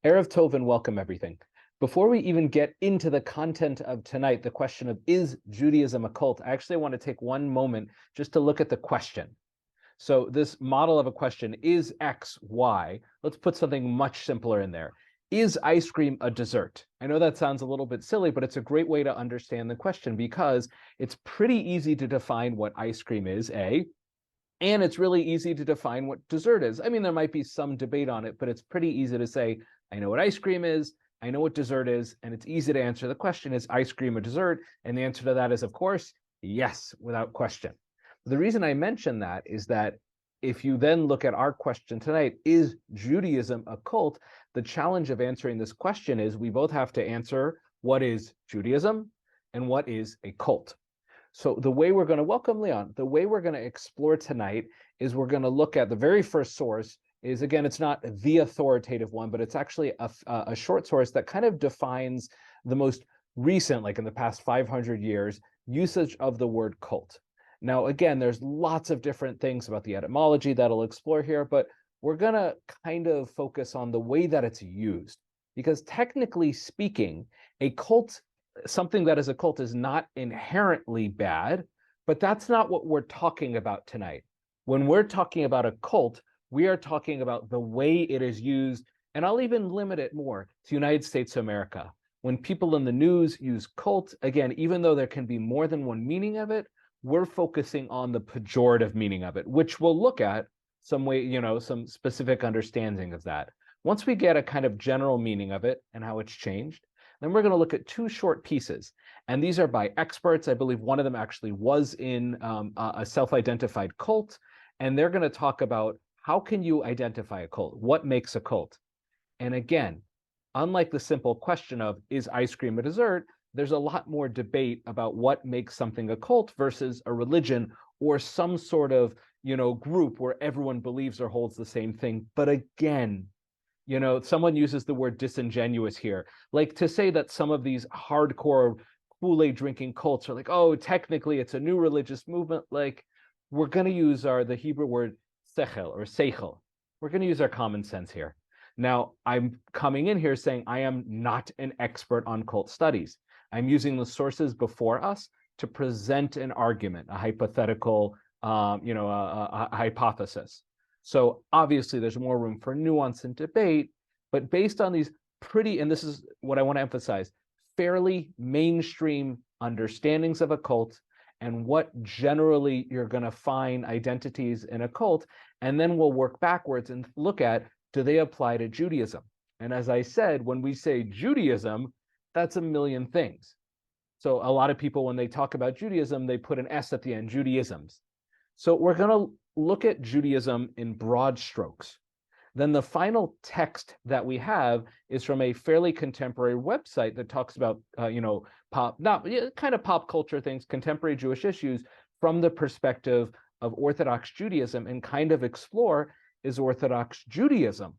Erev Tov and welcome everything. Before we even get into the content of tonight, the question of is Judaism a cult, I actually want to take one moment just to look at the question. So this model of a question, is X Y? Let's put something much simpler in there. Is ice cream a dessert? I know that sounds a little bit silly, but it's a great way to understand the question because it's pretty easy to define what ice cream is, A, and it's really easy to define what dessert is. I mean, there might be some debate on it, but it's pretty easy to say, I know what ice cream is, I know what dessert is, and it's easy to answer the question, is ice cream a dessert? And the answer to that is, of course, yes, without question. The reason I mention that is that if you then look at our question tonight, is Judaism a cult? The challenge of answering this question is we both have to answer what is Judaism and what is a cult. So the way we're going to welcome Leon, the way we're going to explore tonight is we're going to look at the very first source is, again, it's not the authoritative one, but it's actually a short source that kind of defines the most recent, like in the past 500 years, usage of the word cult. Now, again, there's lots of different things about the etymology that I'll explore here, but we're going to kind of focus on the way that it's used. Because technically speaking, a cult, something that is a cult, is not inherently bad, but that's not what we're talking about tonight. When we're talking about a cult, we are talking about the way it is used, and I'll even limit it more to United States of America. When people in the news use cult, again, even though there can be more than one meaning of it, we're focusing on the pejorative meaning of it, which we'll look at some way, some specific understanding of that. Once we get a kind of general meaning of it and how it's changed, then we're going to look at two short pieces. And these are by experts. I believe one of them actually was in a self-identified cult. And they're going to talk about how can you identify a cult? What makes a cult? And again, unlike the simple question of is ice cream a dessert, there's a lot more debate about what makes something a cult versus a religion or some sort of, group where everyone believes or holds the same thing. But again, someone uses the word disingenuous here, like to say that some of these hardcore Kool-Aid drinking cults are like, oh, technically it's a new religious movement. Like, we're going to use the Hebrew word sechel or seichel. We're going to use our common sense here. Now, I'm coming in here saying I am not an expert on cult studies. I'm using the sources before us to present an argument, a hypothetical, a hypothesis. So obviously there's more room for nuance and debate, but based on these and this is what I want to emphasize, fairly mainstream understandings of a cult and what generally you're going to find identities in a cult, and then we'll work backwards and look at, do they apply to Judaism? And as I said, when we say Judaism, that's a million things. So a lot of people, when they talk about Judaism, they put an S at the end, Judaisms. So we're going to look at Judaism in broad strokes. Then the final text that we have is from a fairly contemporary website that talks about, kind of pop culture things, contemporary Jewish issues from the perspective of Orthodox Judaism, and kind of explore, is Orthodox Judaism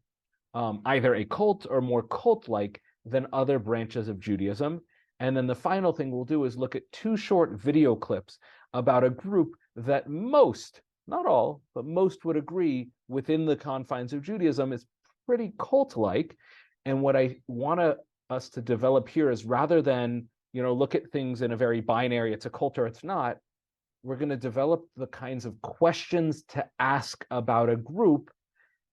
either a cult or more cult-like than other branches of Judaism? And then the final thing we'll do is look at two short video clips about a group that most, not all, but most would agree within the confines of Judaism is pretty cult-like. And what I want us to develop here is, rather than, look at things in a very binary, it's a cult or it's not, we're going to develop the kinds of questions to ask about a group.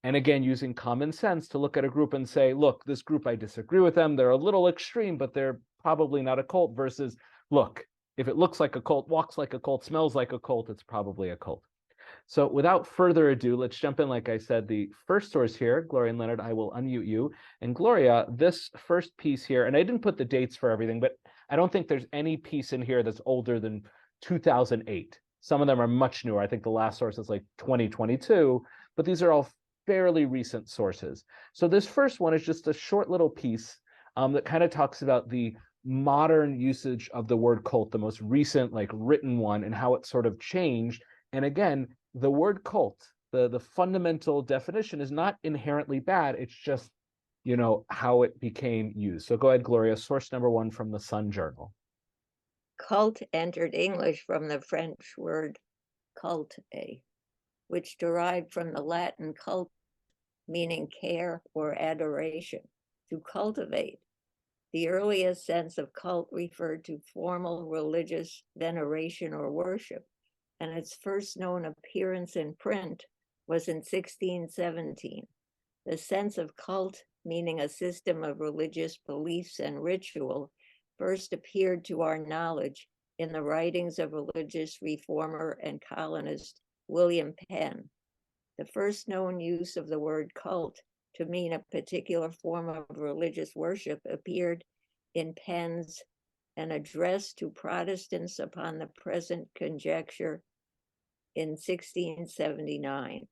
And again, using common sense to look at a group and say, look, this group, I disagree with them. They're a little extreme, but they're probably not a cult, versus, look, if it looks like a cult, walks like a cult, smells like a cult, it's probably a cult. So without further ado, let's jump in. Like I said, the first source here, Gloria and Leonard, I will unmute you. And Gloria, this first piece here, and I didn't put the dates for everything, but I don't think there's any piece in here that's older than 2008. Some of them are much newer. I think the last source is like 2022, but these are all fairly recent sources. So this first one is just a short little piece that kind of talks about the modern usage of the word cult, the most recent written one, and how it sort of changed. And again, the word cult, the fundamental definition is not inherently bad. It's just, how it became used. So go ahead, Gloria, source number one from the Sun Journal. Cult entered English from the French word culte, which derived from the Latin cult, meaning care or adoration. to cultivate. The earliest sense of cult referred to formal religious veneration or worship, and its first known appearance in print was in 1617. The sense of cult, meaning a system of religious beliefs and ritual, first appeared to our knowledge in the writings of religious reformer and colonist William Penn. The first known use of the word cult to mean a particular form of religious worship appeared in Penn's An Address to Protestants upon the Present Conjuncture in 1679.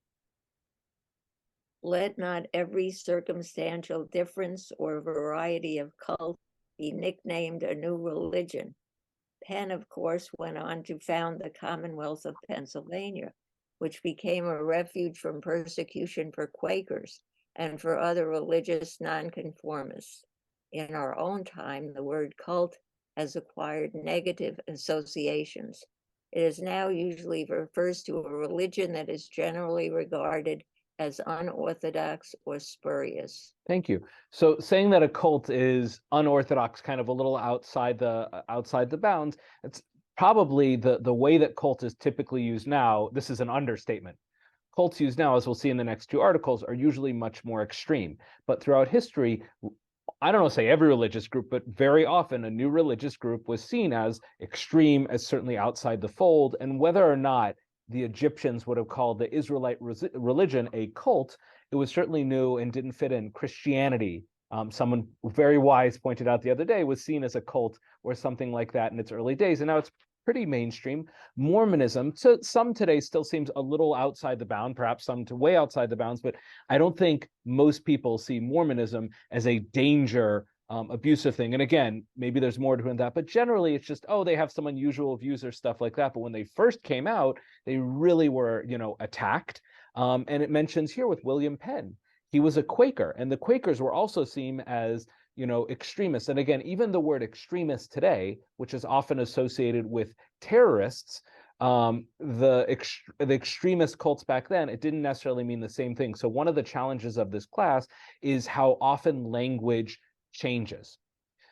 Let not every circumstantial difference or variety of cult be nicknamed a new religion. Penn, of course, went on to found the Commonwealth of Pennsylvania, which became a refuge from persecution for Quakers and for other religious nonconformists. In our own time, the word cult has acquired negative associations. It is now usually refers to a religion that is generally regarded as unorthodox or spurious. Thank you. So saying that a cult is unorthodox, kind of a little outside the bounds, it's probably the way that cult is typically used now. This is an understatement. Cults used now, as we'll see in the next two articles, are usually much more extreme. But throughout history, I don't know, say every religious group, but very often a new religious group was seen as extreme, as certainly outside the fold. And whether or not the Egyptians would have called the Israelite religion a cult, it was certainly new and didn't fit in. Christianity, someone very wise pointed out the other day, was seen as a cult or something like that in its early days. And now it's pretty mainstream. Mormonism, to some today, still seems a little outside the bound, perhaps some to way outside the bounds, but I don't think most people see Mormonism as a danger, abusive thing. And again, maybe there's more to that, but generally it's just, oh, they have some unusual views or stuff like that. But when they first came out, they really were, attacked. And it mentions here with William Penn, he was a Quaker, and the Quakers were also seen as extremists. And again, even the word extremist today, which is often associated with terrorists, the extremist cults back then, it didn't necessarily mean the same thing. So one of the challenges of this class is how often language changes.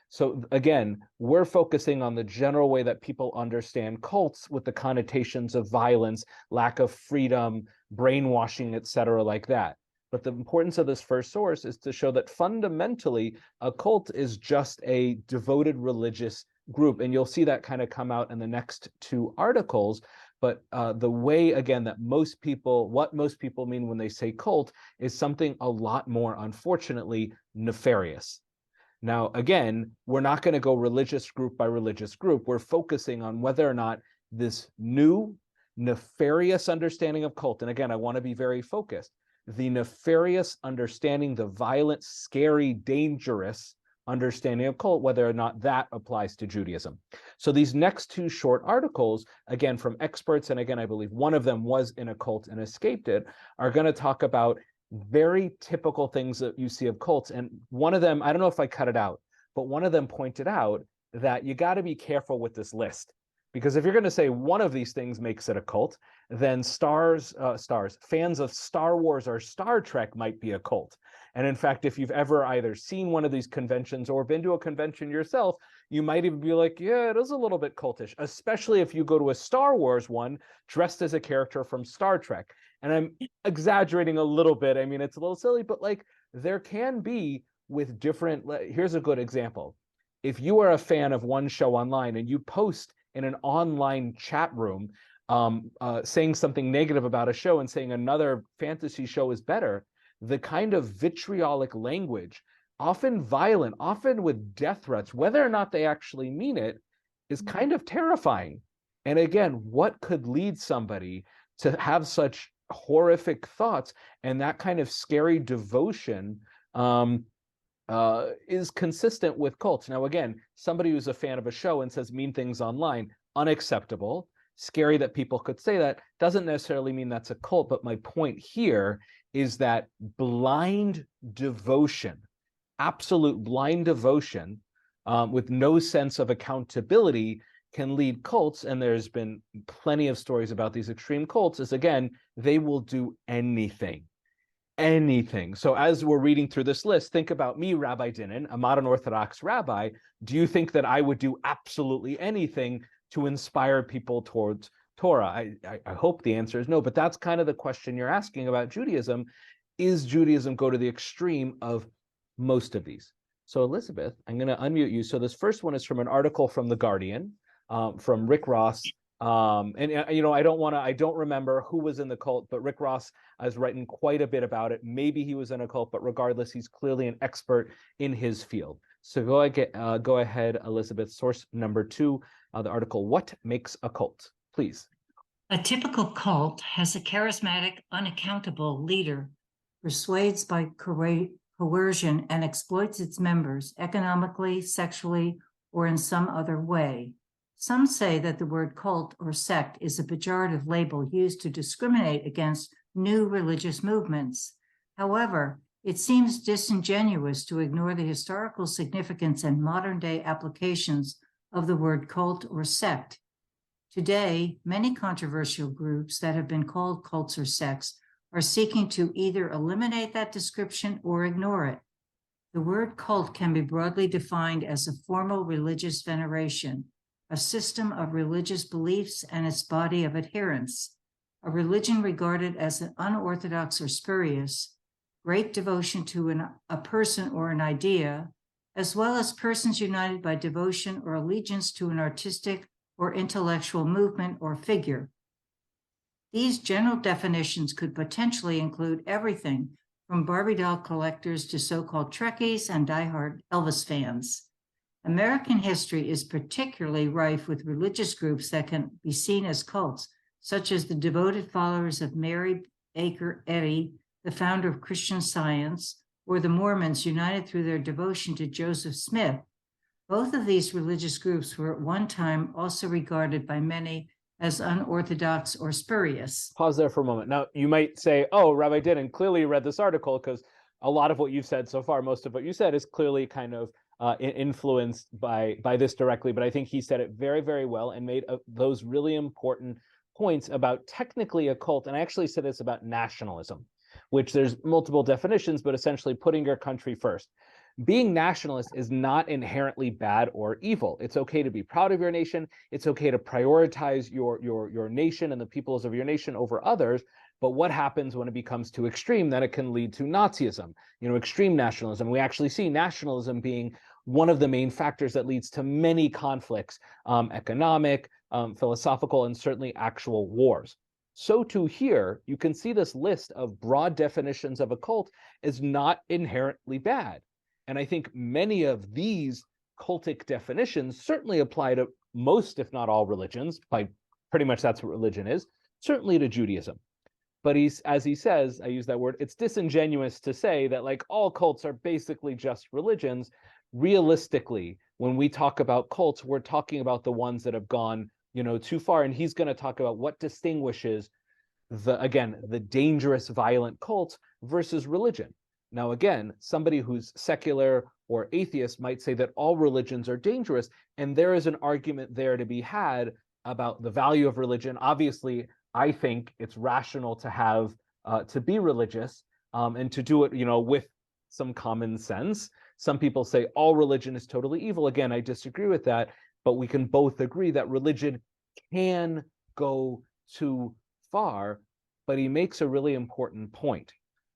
So again, we're focusing on the general way that people understand cults with the connotations of violence, lack of freedom, brainwashing, etc., like that. But the importance of this first source is to show that fundamentally a cult is just a devoted religious group. And you'll see that kind of come out in the next two articles. But the way, again, that what most people mean when they say cult is something a lot more, unfortunately, nefarious. Now, again, we're not going to go religious group by religious group. We're focusing on whether or not this new nefarious understanding of cult, and again, I want to be very focused, the nefarious understanding, the violent, scary, dangerous understanding of cult, whether or not that applies to Judaism. So these next two short articles, again, from experts, and again, I believe one of them was in a cult and escaped it, are going to talk about very typical things that you see of cults. And one of them, I don't know if I cut it out, but one of them pointed out that you got to be careful with this list. Because if you're going to say one of these things makes it a cult, then fans of Star Wars or Star Trek might be a cult. And in fact, if you've ever either seen one of these conventions or been to a convention yourself, you might even be like, yeah, it is a little bit cultish, especially if you go to a Star Wars one dressed as a character from Star Trek. And I'm exaggerating a little bit. I mean, it's a little silly, but like there can be with different, here's a good example. If you are a fan of one show online and you post in an online chat room saying something negative about a show and saying another fantasy show is better, the kind of vitriolic language, often violent, often with death threats, whether or not they actually mean it, is kind of terrifying. And again, what could lead somebody to have such horrific thoughts, and that kind of scary devotion is consistent with cults. Now, again, somebody who's a fan of a show and says mean things online, unacceptable, scary that people could say that, doesn't necessarily mean that's a cult. But my point here is that blind devotion, absolute blind devotion with no sense of accountability can lead cults. And there's been plenty of stories about these extreme cults, is again, they will do anything. anything. So as we're reading through this list, think about me, Rabbi Dinan, a modern Orthodox rabbi. Do you think that I would do absolutely anything to inspire people towards Torah? I hope the answer is no, but that's kind of the question you're asking about Judaism. Is Judaism go to the extreme of most of these? So Elizabeth, I'm going to unmute you. So this first one is from an article from The Guardian, from Rick Ross. I don't remember who was in the cult, but Rick Ross has written quite a bit about it. Maybe he was in a cult, but regardless, he's clearly an expert in his field. So go ahead, Elizabeth. Source number 2, the article, What Makes a Cult? Please. A typical cult has a charismatic, unaccountable leader, persuades by coercion and exploits its members economically, sexually, or in some other way. Some say that the word cult or sect is a pejorative label used to discriminate against new religious movements. However, it seems disingenuous to ignore the historical significance and modern-day applications of the word cult or sect. Today, many controversial groups that have been called cults or sects are seeking to either eliminate that description or ignore it. The word cult can be broadly defined as a formal religious veneration, a system of religious beliefs and its body of adherents, a religion regarded as an unorthodox or spurious, great devotion to a person or an idea, as well as persons united by devotion or allegiance to an artistic or intellectual movement or figure. These general definitions could potentially include everything from Barbie doll collectors to so-called Trekkies and diehard Elvis fans. American history is particularly rife with religious groups that can be seen as cults, such as the devoted followers of Mary Baker Eddy, the founder of Christian Science, or the Mormons united through their devotion to Joseph Smith. Both of these religious groups were at one time also regarded by many as unorthodox or spurious. Pause there for a moment. Now, you might say, oh, Rabbi Dinan clearly read this article, because a lot of what you've said so far, most of what you said is clearly kind of influenced by this directly, but I think he said it very, very well and made those really important points about technically a cult. And I actually said this about nationalism, which there's multiple definitions, but essentially putting your country first. Being nationalist is not inherently bad or evil. It's okay to be proud of your nation. It's okay to prioritize your nation and the peoples of your nation over others. But what happens when it becomes too extreme? Then it can lead to Nazism, extreme nationalism. We actually see nationalism being one of the main factors that leads to many conflicts, economic, philosophical, and certainly actual wars. So too here, you can see this list of broad definitions of a cult is not inherently bad. And I think many of these cultic definitions certainly apply to most, if not all, religions. By pretty much that's what religion is, certainly to Judaism. But as he says, I use that word, it's disingenuous to say that like all cults are basically just religions. Realistically, when we talk about cults, we're talking about the ones that have gone, too far. And he's going to talk about what distinguishes the dangerous, violent cult versus religion. Now, again, somebody who's secular or atheist might say that all religions are dangerous, and there is an argument there to be had about the value of religion. Obviously, I think it's rational to have to be religious and to do it, with some common sense. Some people say all religion is totally evil. Again, I disagree with that, but we can both agree that religion can go too far. But he makes a really important point.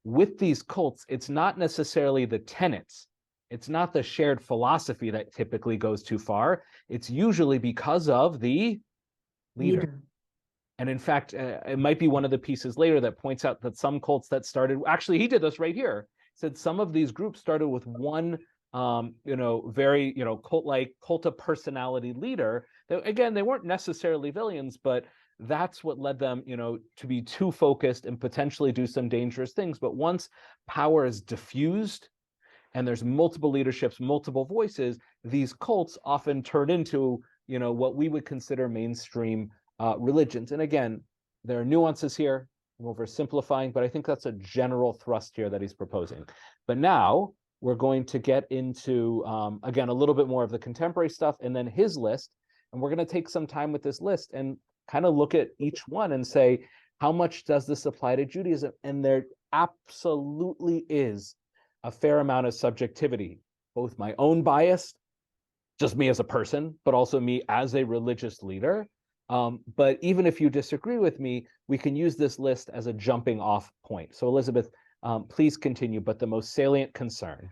With these cults, it's not necessarily the tenets. It's not the shared philosophy that typically goes too far. It's usually because of the leader. And in fact, it might be one of the pieces later that points out that some cults that started, actually, he did this right here, said some of these groups started with one, very, cult of personality leader. Again, they weren't necessarily villains, but that's what led them, to be too focused and potentially do some dangerous things. But once power is diffused and there's multiple leaderships, multiple voices, these cults often turn into, what we would consider mainstream religions. And again, there are nuances here. I'm oversimplifying, but I think that's a general thrust here that he's proposing. But now we're going to get into, again, a little bit more of the contemporary stuff and then his list. And we're going to take some time with this list and kind of look at each one and say, how much does this apply to Judaism? And there absolutely is a fair amount of subjectivity, both my own bias, just me as a person, but also me as a religious leader. But even if you disagree with me, we can use this list as a jumping off point. So Elizabeth, please continue, but the most salient concern.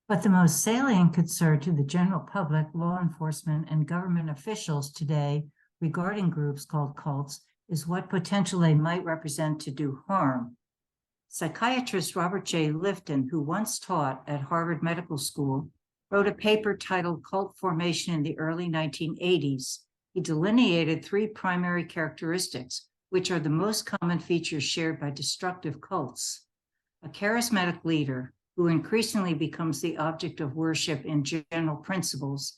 But the most salient concern to the general public, law enforcement, and government officials today regarding groups called cults is what potential they might represent to do harm. Psychiatrist Robert J. Lifton, who once taught at Harvard Medical School, wrote a paper titled Cult Formation in the early 1980s. He delineated 3 primary characteristics, which are the most common features shared by destructive cults. A charismatic leader who increasingly becomes the object of worship in general principles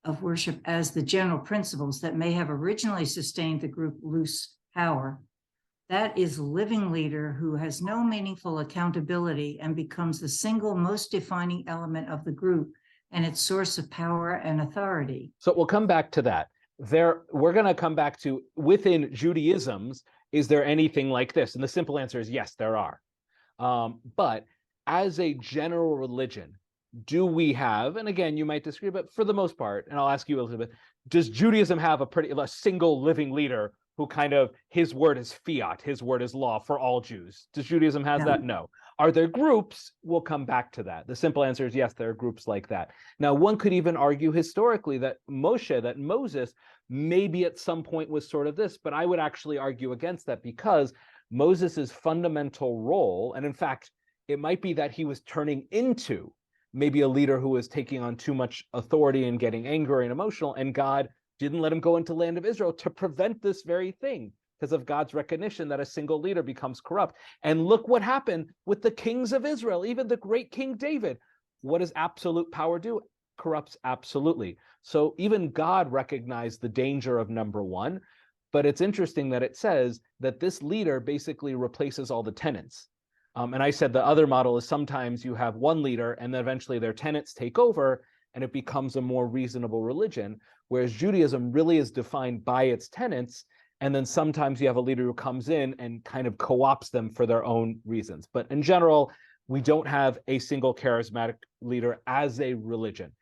of worship as the general principles that may have originally sustained the group loose power. That is a living leader who has no meaningful accountability and becomes the single most defining element of the group and its source of power and authority. So we'll come back to that. We're going to come back to, within Judaism's, is there anything like this? And the simple answer is yes, there are. But as a general religion, do we have, and again, you might disagree, but for the most part, and I'll ask you, Elizabeth, does Judaism have a single living leader who kind of, his word is fiat, his word is law for all Jews? Does Judaism has that? No. Are there groups? We'll come back to that. The simple answer is yes, there are groups like that. Now, one could even argue historically that Moses, maybe at some point was sort of this, but I would actually argue against that, because Moses's fundamental role, and in fact, it might be that he was turning into maybe a leader who was taking on too much authority and getting angry and emotional, and God didn't let him go into the land of Israel to prevent this very thing, because of God's recognition that a single leader becomes corrupt. And look what happened with the kings of Israel, even the great King David. What does absolute power do? Corrupts absolutely. So even God recognized the danger of number 1, but it's interesting that it says that this leader basically replaces all the tenants. And I said the other model is sometimes you have one leader and then eventually their tenants take over and it becomes a more reasonable religion, whereas Judaism really is defined by its tenants. And then sometimes you have a leader who comes in and kind of co-opts them for their own reasons. But in general, we don't have a single charismatic leader as a religion.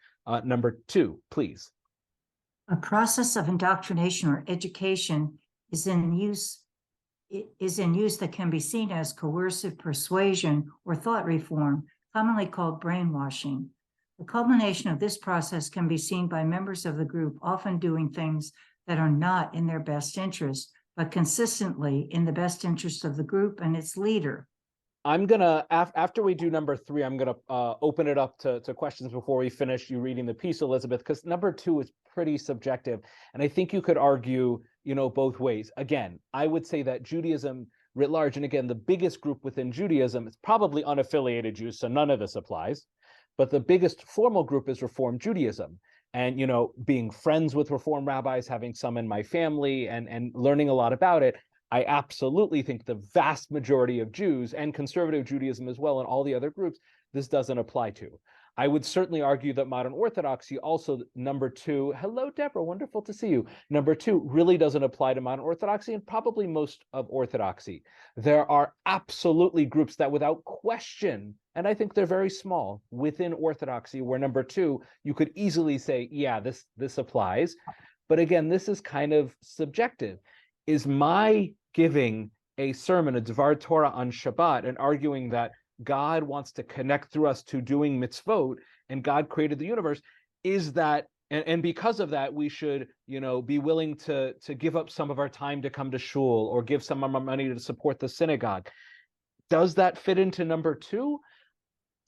Number 2, please. A process of indoctrination or education is in use that can be seen as coercive persuasion or thought reform, commonly called brainwashing. The culmination of this process can be seen by members of the group often doing things that are not in their best interest, but consistently in the best interest of the group and its leader. I'm going to, after we do number 3, I'm going to open it up to questions before we finish you reading the piece, Elizabeth, because number 2 is pretty subjective. And I think you could argue, both ways. Again, I would say that Judaism writ large, and again, the biggest group within Judaism is probably unaffiliated Jews, so none of this applies. But the biggest formal group is Reform Judaism. And, being friends with Reform rabbis, having some in my family and learning a lot about it, I absolutely think the vast majority of Jews and conservative Judaism as well, and all the other groups, this doesn't apply to. I would certainly argue that modern Orthodoxy also, number 2, hello, Deborah, wonderful to see you. Number 2 really doesn't apply to modern Orthodoxy and probably most of Orthodoxy. There are absolutely groups that without question, and I think they're very small within Orthodoxy, where number 2, you could easily say, yeah, this applies. But again, this is kind of subjective. Is my giving a sermon, a Dvar Torah on Shabbat, and arguing that God wants to connect through us to doing mitzvot, and God created the universe, is that, and because of that, we should, be willing to give up some of our time to come to shul or give some of our money to support the synagogue. Does that fit into number 2?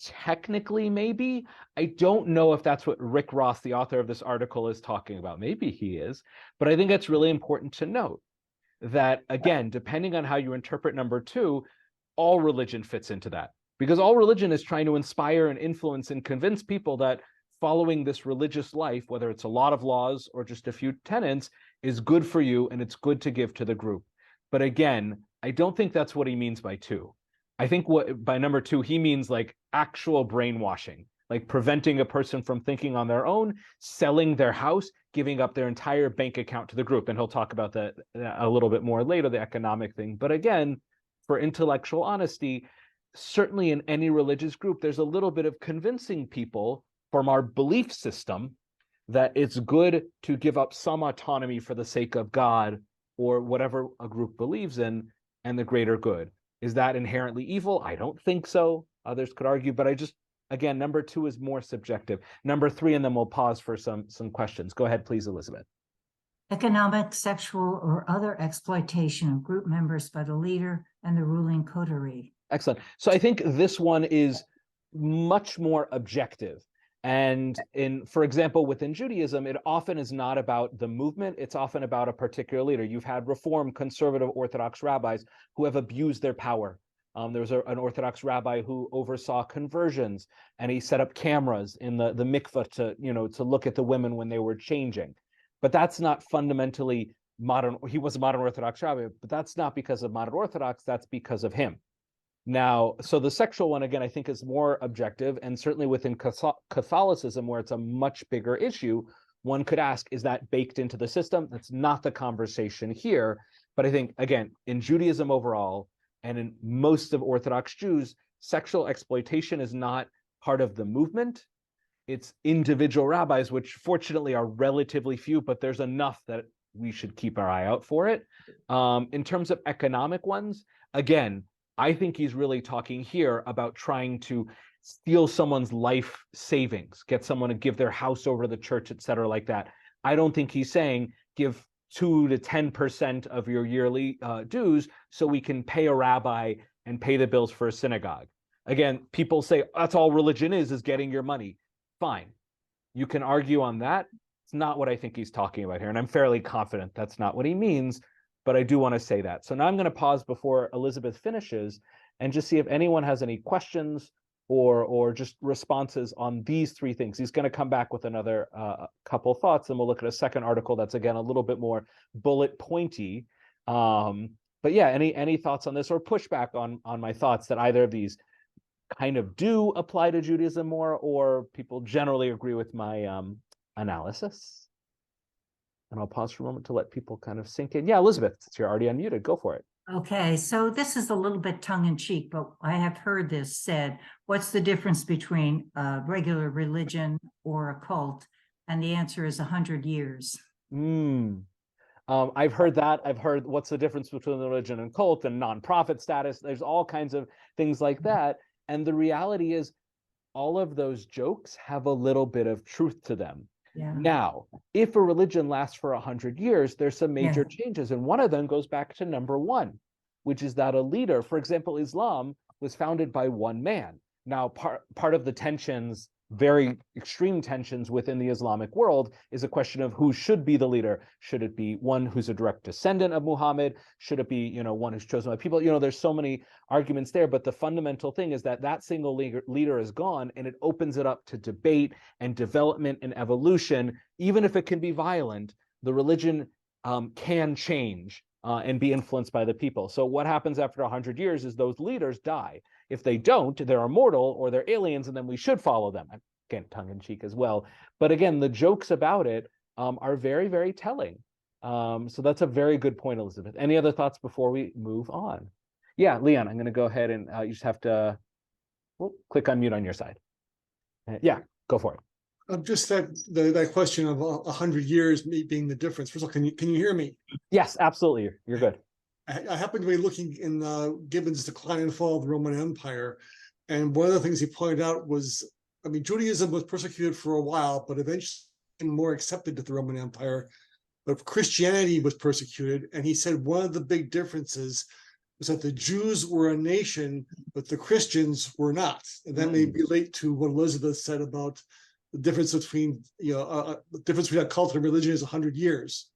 Technically, maybe. I don't know if that's what Rick Ross, the author of this article, is talking about. Maybe he is, but I think it's really important to note that, again, depending on how you interpret number 2, all religion fits into that. Because all religion is trying to inspire and influence and convince people that following this religious life, whether it's a lot of laws or just a few tenets, is good for you and it's good to give to the group. But again, I don't think that's what he means by 2. I think by number 2, he means like actual brainwashing, like preventing a person from thinking on their own, selling their house, giving up their entire bank account to the group. And he'll talk about that a little bit more later, the economic thing. But again, for intellectual honesty, certainly in any religious group, there's a little bit of convincing people from our belief system that it's good to give up some autonomy for the sake of God or whatever a group believes in and the greater good. Is that inherently evil? I don't think so. Others could argue, but again, number 2 is more subjective. Number 3, and then we'll pause for some questions. Go ahead, please, Elizabeth. Economic, sexual, or other exploitation of group members by the leader and the ruling coterie. Excellent. So I think this one is much more objective. And for example, within Judaism, it often is not about the movement. It's often about a particular leader. You've had Reform, conservative Orthodox rabbis who have abused their power. There was an Orthodox rabbi who oversaw conversions, and he set up cameras in the mikveh to look at the women when they were changing. But that's not fundamentally modern. He was a modern Orthodox rabbi, but that's not because of modern Orthodox. That's because of him. Now, so the sexual one, again, I think is more objective, and certainly within Catholicism, where it's a much bigger issue, one could ask, is that baked into the system? That's not the conversation here. But I think, again, in Judaism overall, and in most of Orthodox Jews, sexual exploitation is not part of the movement. It's individual rabbis, which fortunately are relatively few, but there's enough that we should keep our eye out for it. In terms of economic ones, again, I think he's really talking here about trying to steal someone's life savings, get someone to give their house over to the church, et cetera, like that. I don't think he's saying give 2 to 10% of your yearly dues so we can pay a rabbi and pay the bills for a synagogue. Again, people say that's all religion is getting your money. Fine. You can argue on that. It's not what I think he's talking about here. And I'm fairly confident that's not what he means. But I do want to say that. So now I'm going to pause before Elizabeth finishes and just see if anyone has any questions or just responses on these 3 things. He's going to come back with another couple thoughts, and we'll look at a second article that's, again, a little bit more bullet pointy. But yeah, any thoughts on this or pushback on my thoughts that either of these kind of do apply to Judaism more, or people generally agree with my analysis? And I'll pause for a moment to let people kind of sink in. Yeah, Elizabeth, since you're already unmuted, go for it. Okay, so this is a little bit tongue-in-cheek, but I have heard this said. What's the difference between a regular religion or a cult? And the answer is 100 years. I've heard that. I've heard what's the difference between religion and cult and nonprofit status. There's all kinds of things like that. And the reality is all of those jokes have a little bit of truth to them. Yeah. Now, if a religion lasts for 100 years, there's some major changes. And one of them goes back to number 1, which is that a leader, for example, Islam was founded by one man. Now, part of the tensions, very extreme tensions within the Islamic world, is a question of who should be the leader. Should it be one who's a direct descendant of Muhammad? Should it be, one who's chosen by people? There's so many arguments there, but the fundamental thing is that single leader is gone, and it opens it up to debate and development and evolution. Even if it can be violent, the religion can change and be influenced by the people. So what happens after 100 years is those leaders die. If they don't, they're immortal or they're aliens, and then we should follow them. Again, tongue-in-cheek as well. But again, the jokes about it are very, very telling. So that's a very good point, Elizabeth. Any other thoughts before we move on? Yeah, Leon, I'm going to go ahead and you just have to click unmute on your side. Yeah, go for it. Just that question of 100 years being the difference. First of all, can you hear me? Yes, absolutely. You're good. I happen to be looking in Gibbon's Decline and Fall of the Roman Empire, and one of the things he pointed out was, Judaism was persecuted for a while, but eventually more accepted to the Roman Empire. But Christianity was persecuted, and he said one of the big differences was that the Jews were a nation, but the Christians were not, and that may relate to what Elizabeth said about the difference between the difference between a cult and religion is 100 years.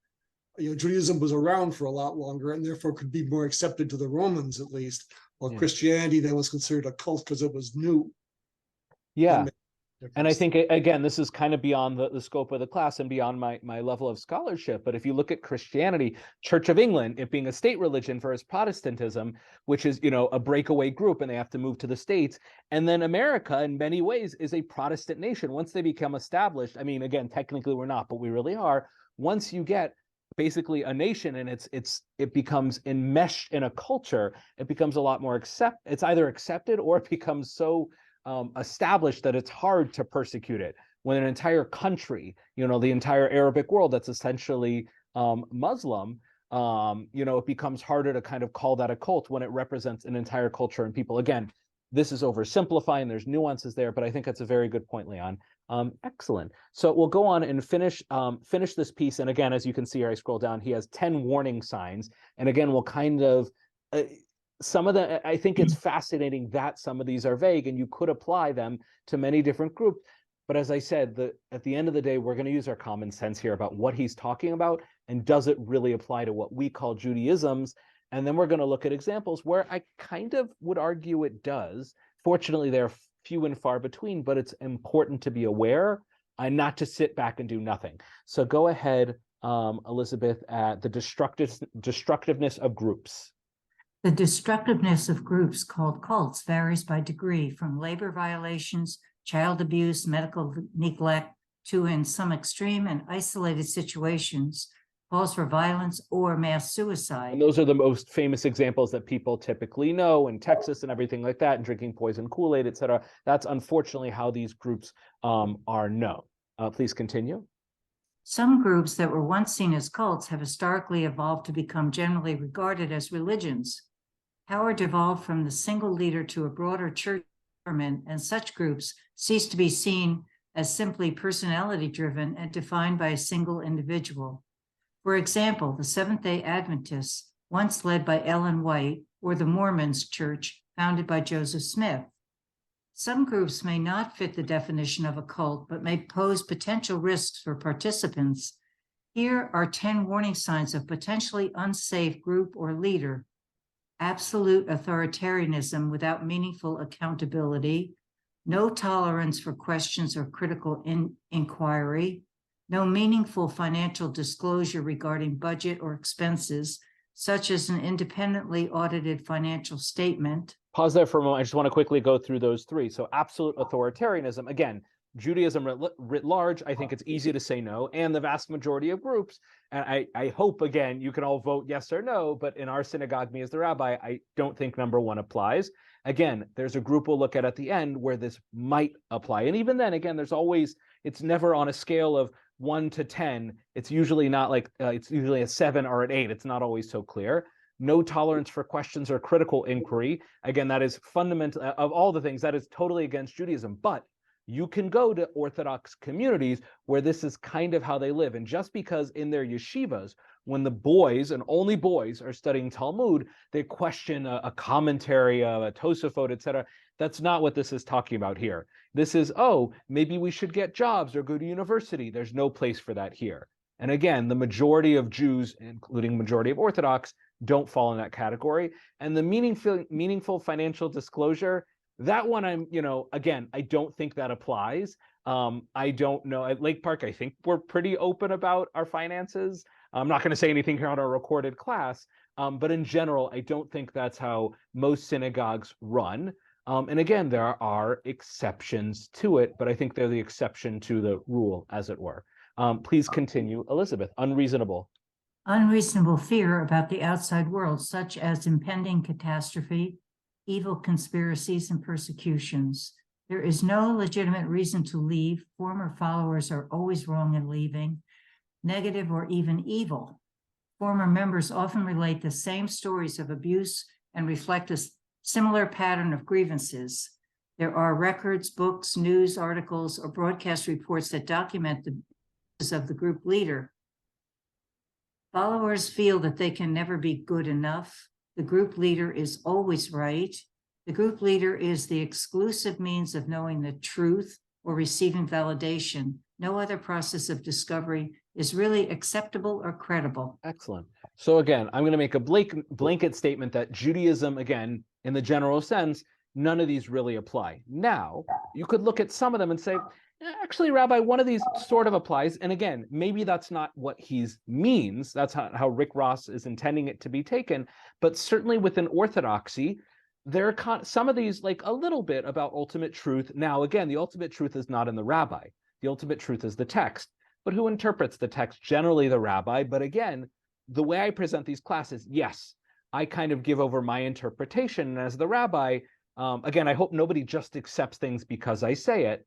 Judaism was around for a lot longer and therefore could be more accepted to the Romans, at least, while Christianity then was considered a cult because it was new. Yeah. And I think, again, this is kind of beyond the scope of the class and beyond my level of scholarship. But if you look at Christianity, Church of England, it being a state religion versus Protestantism, which is, a breakaway group and they have to move to the States. And then America, in many ways, is a Protestant nation. Once they become established, again, technically we're not, but we really are. Once you get basically a nation, and it becomes enmeshed in a culture, it becomes a lot more it's either accepted or it becomes so established that it's hard to persecute it. When an entire country, the entire Arabic world that's essentially Muslim, it becomes harder to kind of call that a cult when it represents an entire culture and people. Again, this is oversimplifying, there's nuances there, but I think that's a very good point, Leon. Excellent. So we'll go on and finish this piece. And again, as you can see here, I scroll down, he has 10 warning signs. And again, we'll kind of, I think it's fascinating that some of these are vague and you could apply them to many different groups. But as I said, at the end of the day, we're going to use our common sense here about what he's talking about and does it really apply to what we call Judaisms. And then we're going to look at examples where I kind of would argue it does. Fortunately, they're few and far between, but it's important to be aware and not to sit back and do nothing. So go ahead, Elizabeth, at the destructiveness of groups. The destructiveness of groups called cults varies by degree, from labor violations, child abuse, medical neglect, to, in some extreme and isolated situations, calls for violence or mass suicide. And those are the most famous examples that people typically know in Texas and everything like that, and drinking poison Kool-Aid, et cetera. That's unfortunately how these groups are known. Please continue. Some groups that were once seen as cults have historically evolved to become generally regarded as religions. Power devolved from the single leader to a broader church government, and such groups cease to be seen as simply personality-driven and defined by a single individual. For example, the Seventh-day Adventists, once led by Ellen White, or the Mormons Church, founded by Joseph Smith. Some groups may not fit the definition of a cult, but may pose potential risks for participants. Here are 10 warning signs of potentially unsafe group or leader. Absolute authoritarianism without meaningful accountability, no tolerance for questions or critical inquiry, no meaningful financial disclosure regarding budget or expenses, such as an independently audited financial statement. Pause there for a moment. I just want to quickly go through those three. So absolute authoritarianism, again, Judaism writ large, I think it's easy to say no, and the vast majority of groups, and I hope, again, you can all vote yes or no, but in our synagogue, me as the rabbi, I don't think number one applies. Again, there's a group we'll look at the end where this might apply. And even then, again, it's never on a scale of 1 to 10. It's usually not like, it's usually a 7 or an 8. It's not always so clear. No tolerance for questions or critical inquiry. Again, that is fundamental, of all the things, that is totally against Judaism. But you can go to Orthodox communities where this is kind of how they live. And just because in their yeshivas, when the boys, and only boys, are studying Talmud, they question a commentary of a Tosafot, etc. That's not what this is talking about here. This is, oh, maybe we should get jobs or go to university. There's no place for that here. And again, the majority of Jews, including majority of Orthodox, don't fall in that category. And the meaningful financial disclosure, that one, again, I don't think that applies. I don't know. At Lake Park, I think we're pretty open about our finances. I'm not going to say anything here on our recorded class, but in general, I don't think that's how most synagogues run. And again, there are exceptions to it, but I think they're the exception to the rule, as it were. Please continue, Elizabeth. Unreasonable. Unreasonable fear about the outside world, such as impending catastrophe, evil conspiracies, and persecutions. There is no legitimate reason to leave. Former followers are always wrong in leaving, negative or even evil. Former members often relate the same stories of abuse and reflect a similar pattern of grievances. There are records, books, news articles, or broadcast reports that document the of the group leader. Followers feel that they can never be good enough. The group leader is always right. The group leader is the exclusive means of knowing the truth or receiving validation. No other process of discovery is really acceptable or credible. Excellent. So again, I'm going to make a blanket statement that Judaism, again, in the general sense, none of these really apply. Now, you could look at some of them and say, actually, Rabbi, one of these sort of applies. And again, maybe that's not what he means. That's how Rick Ross is intending it to be taken. But certainly within Orthodoxy, there are some of these, like a little bit about ultimate truth. Now, again, the ultimate truth is not in the rabbi. The ultimate truth is the text. but who interprets the text, generally the rabbi. But again, the way I present these classes, yes, I kind of give over my interpretation. And as the rabbi, again, I hope nobody just accepts things because I say it,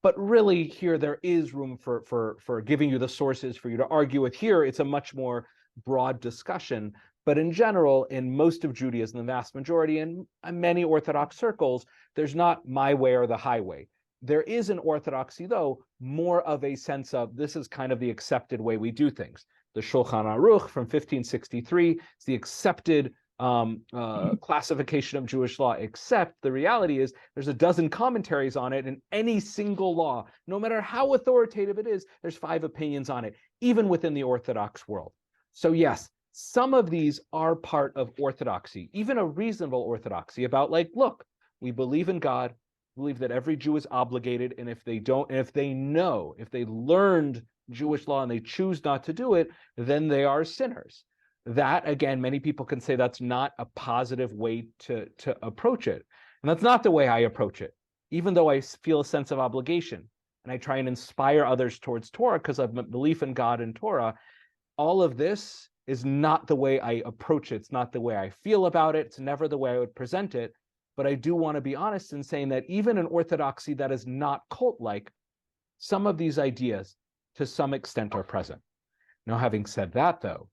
but really here there is room for giving you the sources for you to argue with. Here, it's a much more broad discussion. But in general, in most of Judaism, the vast majority, in many Orthodox circles, there's not my way or the highway. There is in Orthodoxy, though, more of a sense of this is kind of the accepted way we do things. The Shulchan Aruch from 1563 is the accepted classification of Jewish law, except the reality is there's a dozen commentaries on it, and any single law, no matter how authoritative it is, there's 5 opinions on it, even within the Orthodox world. So yes, some of these are part of orthodoxy, even a reasonable orthodoxy about like, look, we believe in God, believe that every Jew is obligated, and if they don't, if they learned Jewish law and they choose not to do it, then they are sinners. That, again, many people can say that's not a positive way to approach it. And that's not the way I approach it, even though I feel a sense of obligation and I try and inspire others towards Torah because of my belief in God and Torah. All of this is not the way I approach it. It's not the way I feel about it. It's never the way I would present it. But I do want to be honest in saying that even in orthodoxy that is not cult-like, some of these ideas to some extent are present. Now, having said that, though,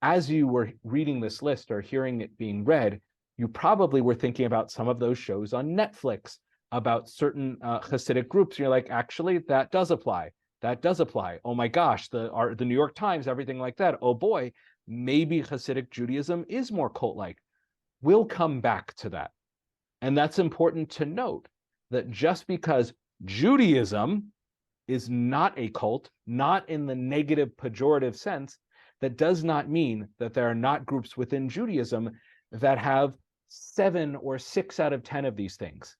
as you were reading this list or hearing it being read, you probably were thinking about some of those shows on Netflix about certain Hasidic groups. You're like, actually, that does apply. That does apply. Oh my gosh, the New York Times, everything like that. Oh boy, maybe Hasidic Judaism is more cult-like. We'll come back to that. And that's important to note, that just because Judaism is not a cult, not in the negative pejorative sense, that does not mean that there are not groups within Judaism that have 7 or 6 out of 10 of these things.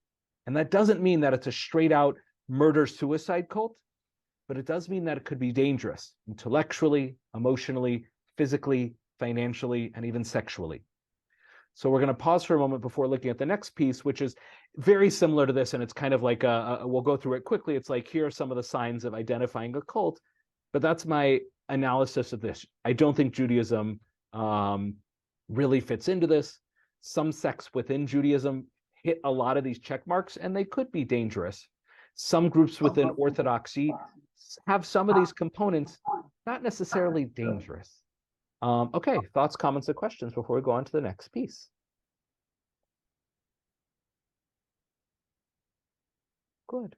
And that doesn't mean that it's a straight out murder-suicide cult, but it does mean that it could be dangerous intellectually, emotionally, physically, financially, and even sexually. So we're going to pause for a moment before looking at the next piece, which is very similar to this. And it's kind of like, we'll go through it quickly. It's like, here are some of the signs of identifying a cult. But that's my analysis of this. I don't think Judaism really fits into this. Some sects within Judaism hit a lot of these check marks, and they could be dangerous. Some groups within Orthodoxy have some of these components, not necessarily dangerous. Okay, thoughts, comments, or questions before we go on to the next piece? Good.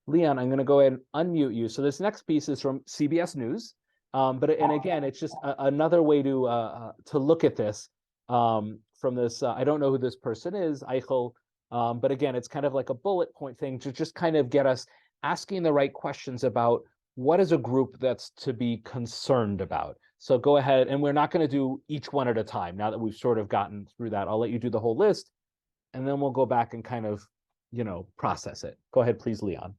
Leon, I'm going to go ahead and unmute you. So this next piece is from CBS News. And again, it's just another way to look at this from this. I don't know who this person is, Eichel, but again, it's kind of like a bullet point thing to just kind of get us asking the right questions about what is a group that's to be concerned about. So go ahead, and we're not going to do each one at a time now that we've sort of gotten through that. I'll let you do the whole list, and then we'll go back and kind of, process it. Go ahead, please, Leon.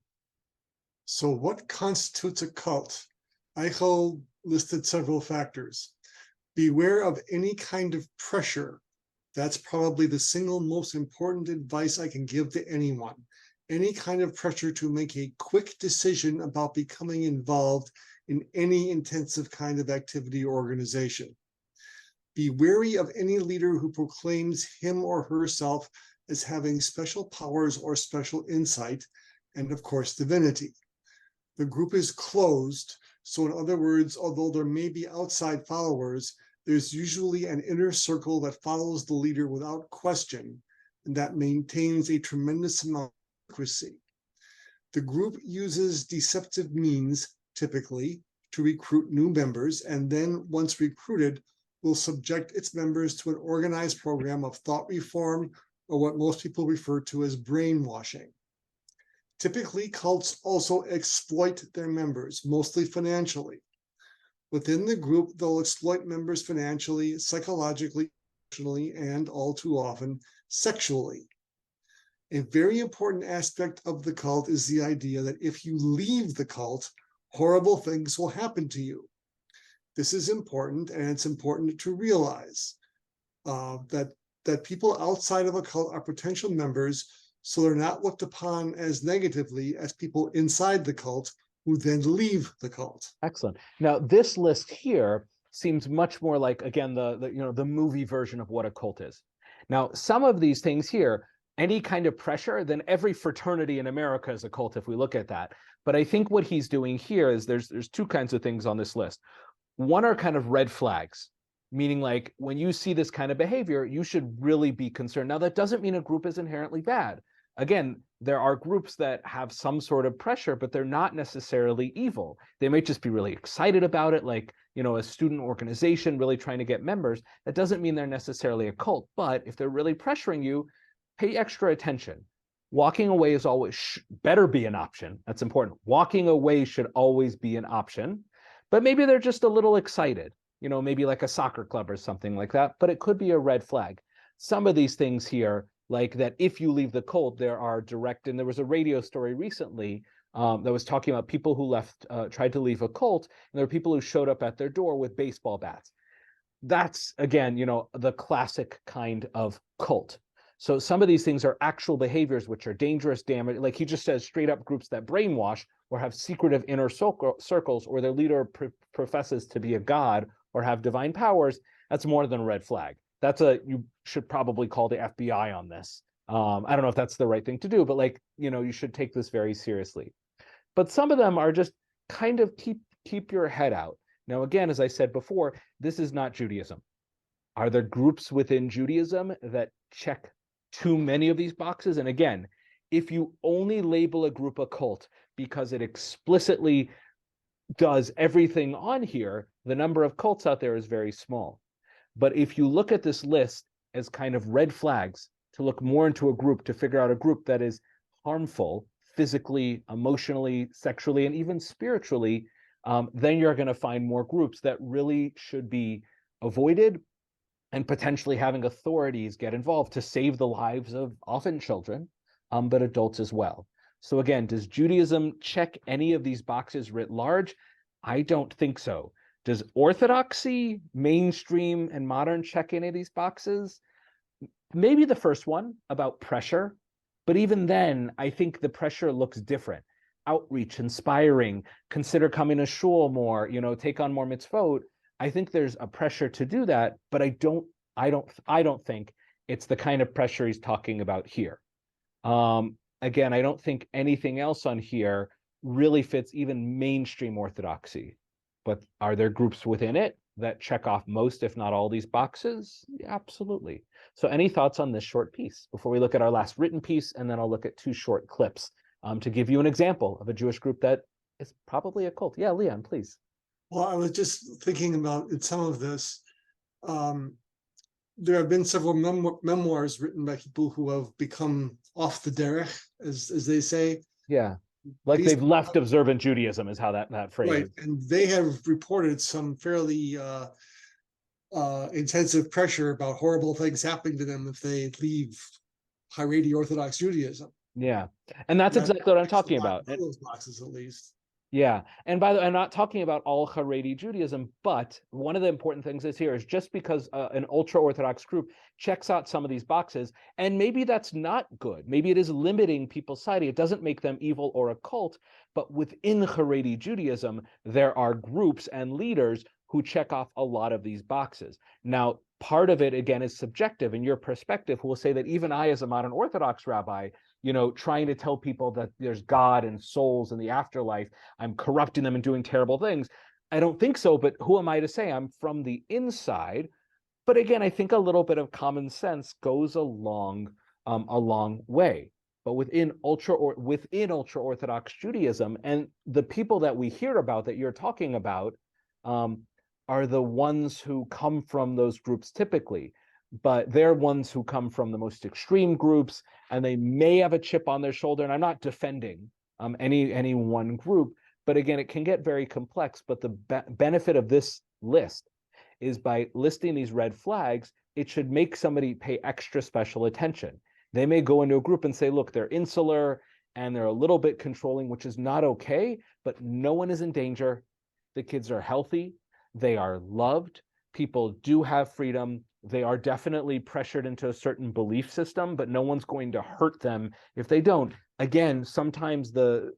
So what constitutes a cult? Eichel listed several factors. Beware of any kind of pressure. That's probably the single most important advice I can give to anyone. Any kind of pressure to make a quick decision about becoming involved in any intensive kind of activity or organization. Be wary of any leader who proclaims him or herself as having special powers or special insight, and of course, divinity. The group is closed, so in other words, although there may be outside followers, there's usually an inner circle that follows the leader without question, and that maintains a tremendous amount of secrecy. The group uses deceptive means, typically, to recruit new members, and then, once recruited, will subject its members to an organized program of thought reform, or what most people refer to as brainwashing. Typically, cults also exploit their members, mostly financially. Within the group, they'll exploit members financially, psychologically, emotionally, and all too often, sexually. A very important aspect of the cult is the idea that if you leave the cult, horrible things will happen to you. This is important, and it's important to realize that people outside of a cult are potential members, so they're not looked upon as negatively as people inside the cult who then leave the cult. Excellent. Now, this list here seems much more like, again, the movie version of what a cult is. Now, some of these things here, any kind of pressure, then every fraternity in America is a cult if we look at that. But I think what he's doing here is there's two kinds of things on this list. One are kind of red flags, meaning like when you see this kind of behavior, you should really be concerned. Now, that doesn't mean a group is inherently bad. Again, there are groups that have some sort of pressure, but they're not necessarily evil. They might just be really excited about it, like, a student organization really trying to get members. That doesn't mean they're necessarily a cult, but if they're really pressuring you, pay extra attention. Walking away is always better be an option. That's important. Walking away should always be an option, but maybe they're just a little excited, maybe like a soccer club or something like that, but it could be a red flag. Some of these things here, like that if you leave the cult, there are direct, and there was a radio story recently that was talking about people who tried to leave a cult, and there were people who showed up at their door with baseball bats. That's, again, the classic kind of cult. So some of these things are actual behaviors which are dangerous, damage. Like he just says, straight up groups that brainwash or have secretive inner circles, or their leader professes to be a god or have divine powers. That's more than a red flag. You should probably call the FBI on this. I don't know if that's the right thing to do, but you should take this very seriously. But some of them are just kind of keep your head out. Now, again, as I said before, this is not Judaism. Are there groups within Judaism that check too many of these boxes? And again, if you only label a group a cult because it explicitly does everything on here, the number of cults out there is very small. But if you look at this list as kind of red flags to look more into a group, to figure out a group that is harmful physically, emotionally, sexually, and even spiritually, then you're going to find more groups that really should be avoided, and potentially having authorities get involved to save the lives of often children, but adults as well. So again, does Judaism check any of these boxes writ large? I don't think so. Does Orthodoxy, mainstream, and modern check any of these boxes? Maybe the first one about pressure, but even then, I think the pressure looks different. Outreach, inspiring, consider coming to shul more, take on more mitzvot. I think there's a pressure to do that, but I don't think it's the kind of pressure he's talking about here. Again, I don't think anything else on here really fits even mainstream Orthodoxy. But are there groups within it that check off most, if not all, these boxes? Yeah, absolutely. So any thoughts on this short piece before we look at our last written piece, and then I'll look at two short clips to give you an example of a Jewish group that is probably a cult. Yeah, Leon, please. Well, I was just thinking about in some of this. There have been several memoirs written by people who have become off the derech, as they say. Yeah, like they've left observant Judaism is how that phrase right, is. And they have reported some fairly intensive pressure about horrible things happening to them if they leave Haredi Orthodox Judaism. Yeah, and that's exactly what I'm talking about. Those boxes, at least. Yeah, and by the way, I'm not talking about all Haredi Judaism, but one of the important things is here is just because an ultra-Orthodox group checks out some of these boxes, and maybe that's not good. Maybe it is limiting people's society. It doesn't make them evil or a cult, but within Haredi Judaism, there are groups and leaders who check off a lot of these boxes. Now, part of it, again, is subjective. In your perspective, will say that even I, as a modern Orthodox rabbi, trying to tell people that there's God and souls in the afterlife, I'm corrupting them and doing terrible things. I don't think so, but who am I to say? I'm from the inside. But again, I think a little bit of common sense goes a long way. But within ultra-Orthodox Judaism, and the people that we hear about that you're talking about are the ones who come from those groups typically. But they're ones who come from the most extreme groups, and they may have a chip on their shoulder. And I'm not defending any one group, but again, it can get very complex. But the benefit of this list is by listing these red flags, it should make somebody pay extra special attention. They may go into a group and say, look, they're insular and they're a little bit controlling, which is not okay, but no one is in danger. The kids are healthy. They are loved. People do have freedom. They are definitely pressured into a certain belief system, but no one's going to hurt them if they don't. Again, sometimes the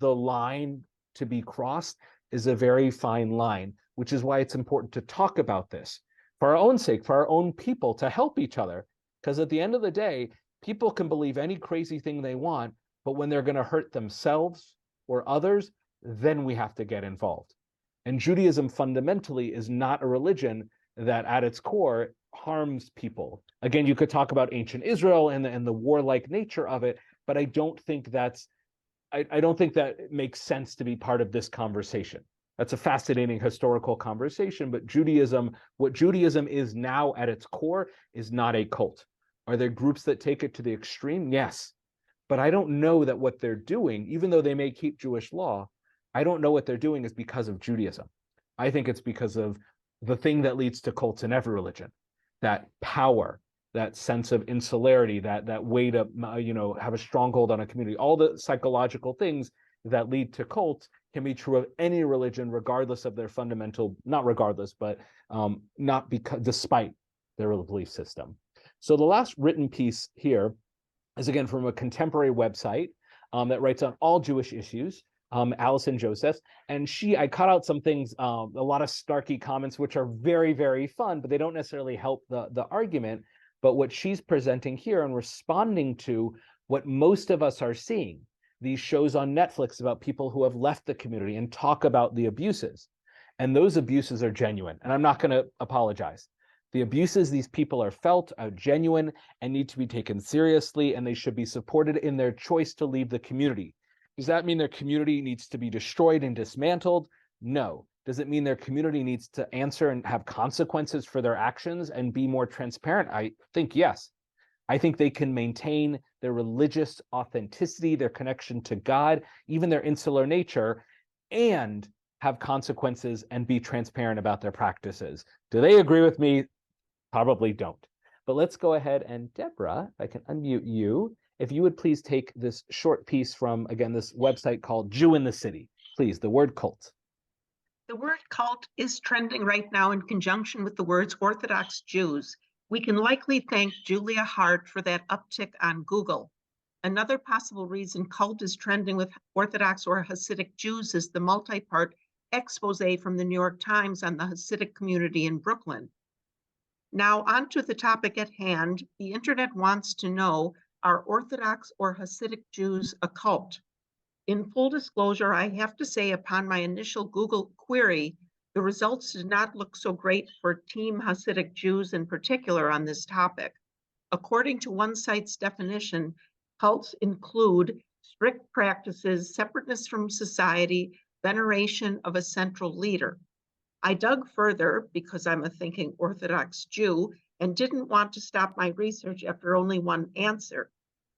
line to be crossed is a very fine line, which is why it's important to talk about this for our own sake, for our own people, to help each other. Because at the end of the day, people can believe any crazy thing they want, but when they're going to hurt themselves or others, then we have to get involved. And Judaism fundamentally is not a religion that at its core harms people. Again, you could talk about ancient Israel and the warlike nature of it, but I don't think that makes sense to be part of this conversation. That's a fascinating historical conversation, but what Judaism is now at its core is not a cult. Are there groups that take it to the extreme? Yes. But I don't know that what they're doing, even though they may keep Jewish law, I don't know what they're doing is because of Judaism. I think it's because of the thing that leads to cults in every religion, that power, that sense of insularity, that way to have a stronghold on a community. All the psychological things that lead to cults can be true of any religion, regardless of their fundamental, not regardless, but not because, despite their belief system. So the last written piece here is again from a contemporary website that writes on all Jewish issues, Allison Josephs, and I cut out some things, a lot of snarky comments, which are very, very fun, but they don't necessarily help the argument. But what she's presenting here and responding to what most of us are seeing, these shows on Netflix about people who have left the community and talk about the abuses. And those abuses are genuine. And I'm not going to apologize. The abuses these people are felt are genuine and need to be taken seriously, and they should be supported in their choice to leave the community. Does that mean their community needs to be destroyed and dismantled? No. Does it mean their community needs to answer and have consequences for their actions and be more transparent? I think yes. I think they can maintain their religious authenticity, their connection to God, even their insular nature, and have consequences and be transparent about their practices. Do they agree with me? Probably don't. But let's go ahead and Deborah, if I can unmute you, if you would please take this short piece from, again, this website called Jew in the City. Please, the word cult. The word cult is trending right now in conjunction with the words Orthodox Jews. We can likely thank Julia Hart for that uptick on Google. Another possible reason cult is trending with Orthodox or Hasidic Jews is the multi-part expose from the New York Times on the Hasidic community in Brooklyn. Now, on to the topic at hand. The internet wants to know, are Orthodox or Hasidic Jews a cult? In full disclosure, I have to say upon my initial Google query, the results did not look so great for Team Hasidic Jews in particular on this topic. According to one site's definition, cults include strict practices, separateness from society, veneration of a central leader. I dug further because I'm a thinking Orthodox Jew and didn't want to stop my research after only one answer.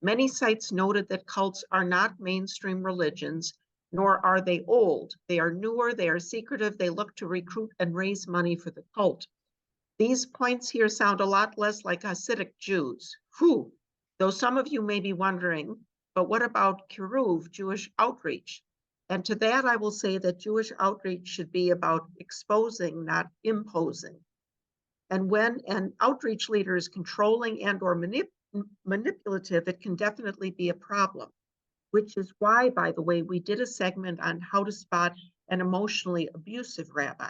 Many sites noted that cults are not mainstream religions, nor are they old. They are newer, they are secretive, they look to recruit and raise money for the cult. These points here sound a lot less like Hasidic Jews. Whew, though some of you may be wondering, but what about Kiruv, Jewish outreach? And to that, I will say that Jewish outreach should be about exposing, not imposing. And when an outreach leader is controlling and or manipulative, it can definitely be a problem, which is why, by the way, we did a segment on how to spot an emotionally abusive rabbi.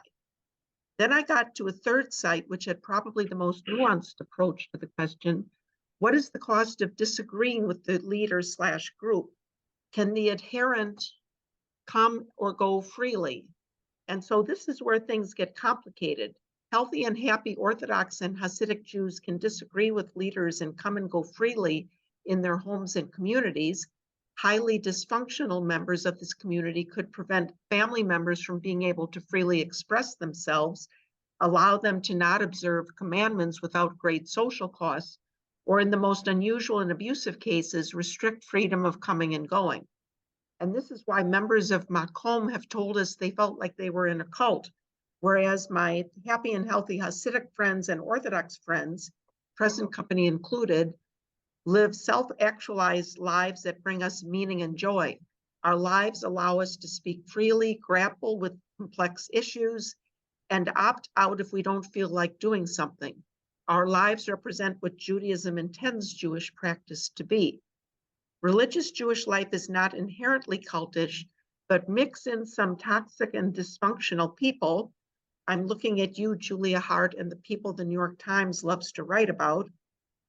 Then I got to a third site, which had probably the most nuanced approach to the question, what is the cost of disagreeing with the leader/group? Can the adherent come or go freely? And so this is where things get complicated. Healthy and happy Orthodox and Hasidic Jews can disagree with leaders and come and go freely in their homes and communities. Highly dysfunctional members of this community could prevent family members from being able to freely express themselves, allow them to not observe commandments without great social costs, or in the most unusual and abusive cases, restrict freedom of coming and going. And this is why members of Makom have told us they felt like they were in a cult, whereas my happy and healthy Hasidic friends and Orthodox friends, present company included, live self-actualized lives that bring us meaning and joy. Our lives allow us to speak freely, grapple with complex issues, and opt out if we don't feel like doing something. Our lives represent what Judaism intends Jewish practice to be. Religious Jewish life is not inherently cultish, but mix in some toxic and dysfunctional people. I'm looking at you, Julia Hart, and the people the New York Times loves to write about.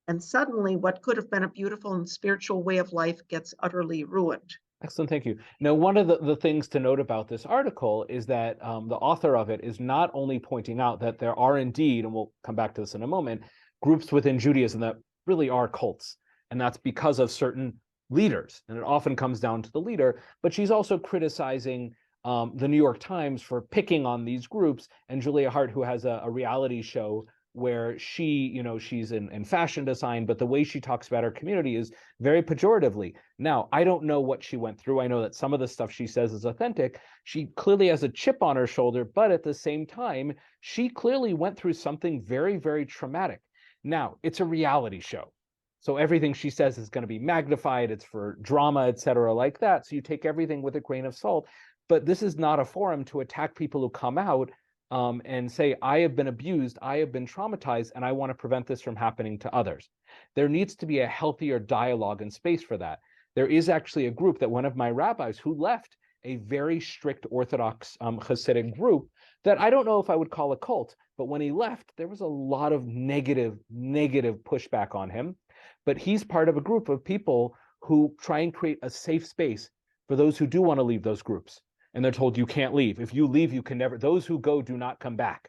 And suddenly what could have been a beautiful and spiritual way of life gets utterly ruined. Excellent, thank you. Now, one of the things to note about this article is that the author of it is not only pointing out that there are indeed, and we'll come back to this in a moment, groups within Judaism that really are cults, and that's because of certain leaders, and it often comes down to the leader, but she's also criticizing the New York Times for picking on these groups, and Julia Hart, who has a reality show where she, she's in fashion design, but the way she talks about her community is very pejoratively. Now, I don't know what she went through. I know that some of the stuff she says is authentic. She clearly has a chip on her shoulder, but at the same time, she clearly went through something very, very traumatic. Now, it's a reality show. So everything she says is going to be magnified. It's for drama, et cetera, like that. So you take everything with a grain of salt. But this is not a forum to attack people who come out and say, I have been abused, I have been traumatized, and I want to prevent this from happening to others. There needs to be a healthier dialogue and space for that. There is actually a group that one of my rabbis who left a very strict Orthodox Hasidic group that I don't know if I would call a cult, but when he left, there was a lot of negative pushback on him. But he's part of a group of people who try and create a safe space for those who do want to leave those groups. And they're told you can't leave. If you leave, you can never, those who go do not come back,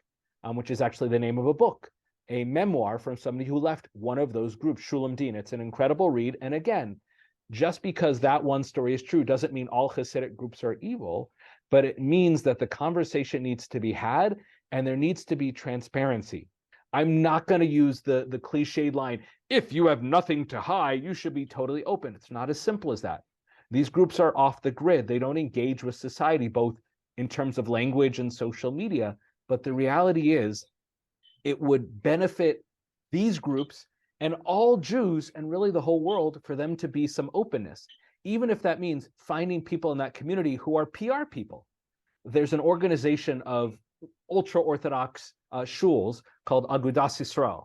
which is actually the name of a book, a memoir from somebody who left one of those groups, Shulam Dean. It's an incredible read. And again, just because that one story is true doesn't mean all Hasidic groups are evil, but it means that the conversation needs to be had and there needs to be transparency. I'm not going to use the cliched line, if you have nothing to hide, you should be totally open. It's not as simple as that. These groups are off the grid. They don't engage with society, both in terms of language and social media. But the reality is, it would benefit these groups and all Jews and really the whole world for them to be some openness, even if that means finding people in that community who are PR people. There's an organization of ultra-Orthodox shuls called Agudas Yisrael.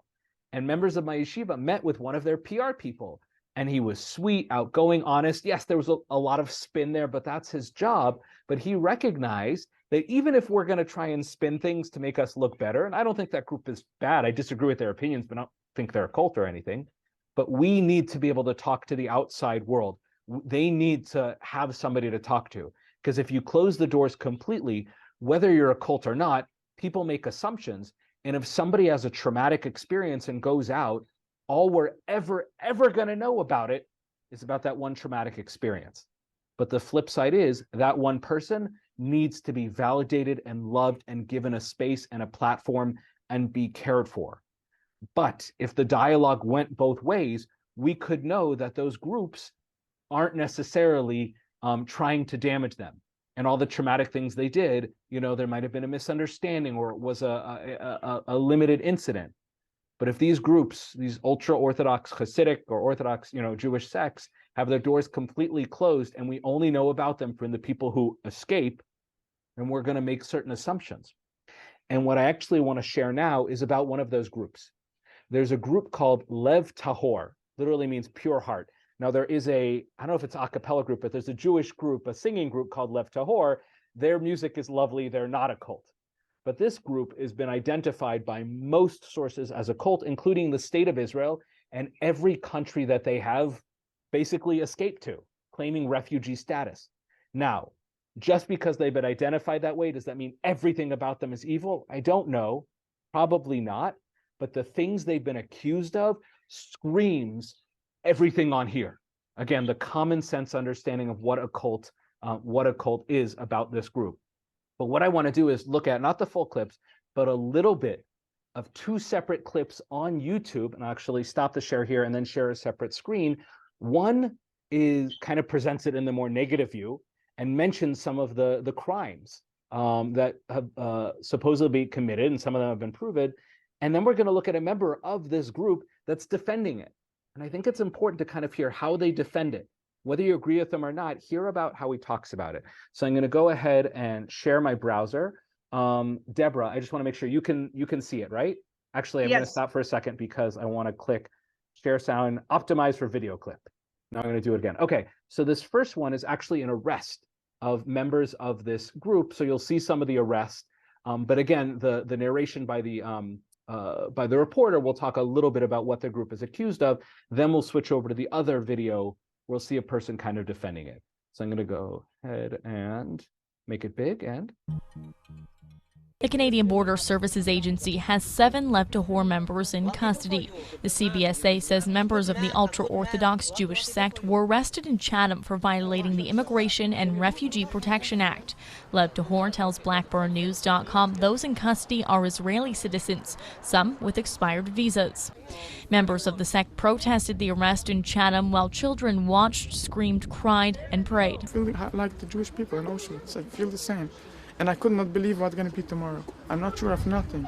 And members of my yeshiva met with one of their PR people. And he was sweet, outgoing, honest. Yes, there was a lot of spin there, but that's his job. But he recognized that even if we're going to try and spin things to make us look better, and I don't think that group is bad. I disagree with their opinions, but I don't think they're a cult or anything. But we need to be able to talk to the outside world. They need to have somebody to talk to. Because if you close the doors completely, whether you're a cult or not, people make assumptions. And if somebody has a traumatic experience and goes out, all we're ever going to know about it is about that one traumatic experience. But the flip side is that one person needs to be validated and loved and given a space and a platform and be cared for. But if the dialogue went both ways, we could know that those groups aren't necessarily trying to damage them. And all the traumatic things they did, there might have been a misunderstanding or it was a limited incident. But if these groups, these ultra-Orthodox Hasidic or Orthodox, Jewish sects, have their doors completely closed and we only know about them from the people who escape, then we're going to make certain assumptions. And what I actually want to share now is about one of those groups. There's a group called Lev Tahor, literally means pure heart. Now there is I don't know if it's a cappella group, but there's a Jewish group, a singing group called Lev Tahor. Their music is lovely. They're not a cult. But this group has been identified by most sources as a cult, including the state of Israel and every country that they have basically escaped to, claiming refugee status. Now, just because they've been identified that way, does that mean everything about them is evil? I don't know. Probably not. But the things they've been accused of screams everything on here. Again, the common sense understanding of what a cult is about this group. But what I want to do is look at not the full clips, but a little bit of two separate clips on YouTube, and I'll actually stop the share here and then share a separate screen. One is kind of presents it in the more negative view and mentions some of the crimes that have supposedly been committed, and some of them have been proven. And then we're going to look at a member of this group that's defending it. And I think it's important to kind of hear how they defend it. Whether you agree with them or not, hear about how he talks about it. So I'm going to go ahead and share my browser. Deborah, I just want to make sure you can see it, right? Actually, I'm going to stop for a second because I want to click share sound, optimize for video clip. Now I'm going to do it again. Okay, so this first one is actually an arrest of members of this group. So you'll see some of the arrests. But again, the narration by the reporter will talk a little bit about what the group is accused of. Then we'll switch over to the other video. We'll see a person kind of defending it. So I'm going to go ahead and make it big and... The Canadian Border Services Agency has 7 left-to-whore members in custody. The CBSA says members of the ultra-Orthodox Jewish sect were arrested in Chatham for violating the Immigration and Refugee Protection Act. Left-to-whore tells BlackBurnNews.com those in custody are Israeli citizens, some with expired visas. Members of the sect protested the arrest in Chatham while children watched, screamed, cried, and prayed. I feel like the Jewish people in Auschwitz. I feel the same. And I could not believe what's going to be tomorrow. I'm not sure of nothing.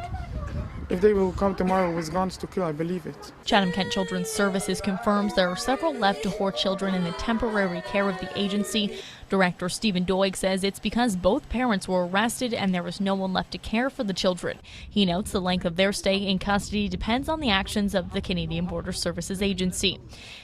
If they will come tomorrow with guns to kill, I believe it. Chatham-Kent Children's Services confirms there are several left-to-whore children in the temporary care of the agency. Director Stephen Doig says it's because both parents were arrested and there was no one left to care for the children. He notes the length of their stay in custody depends on the actions of the Canadian Border Services Agency.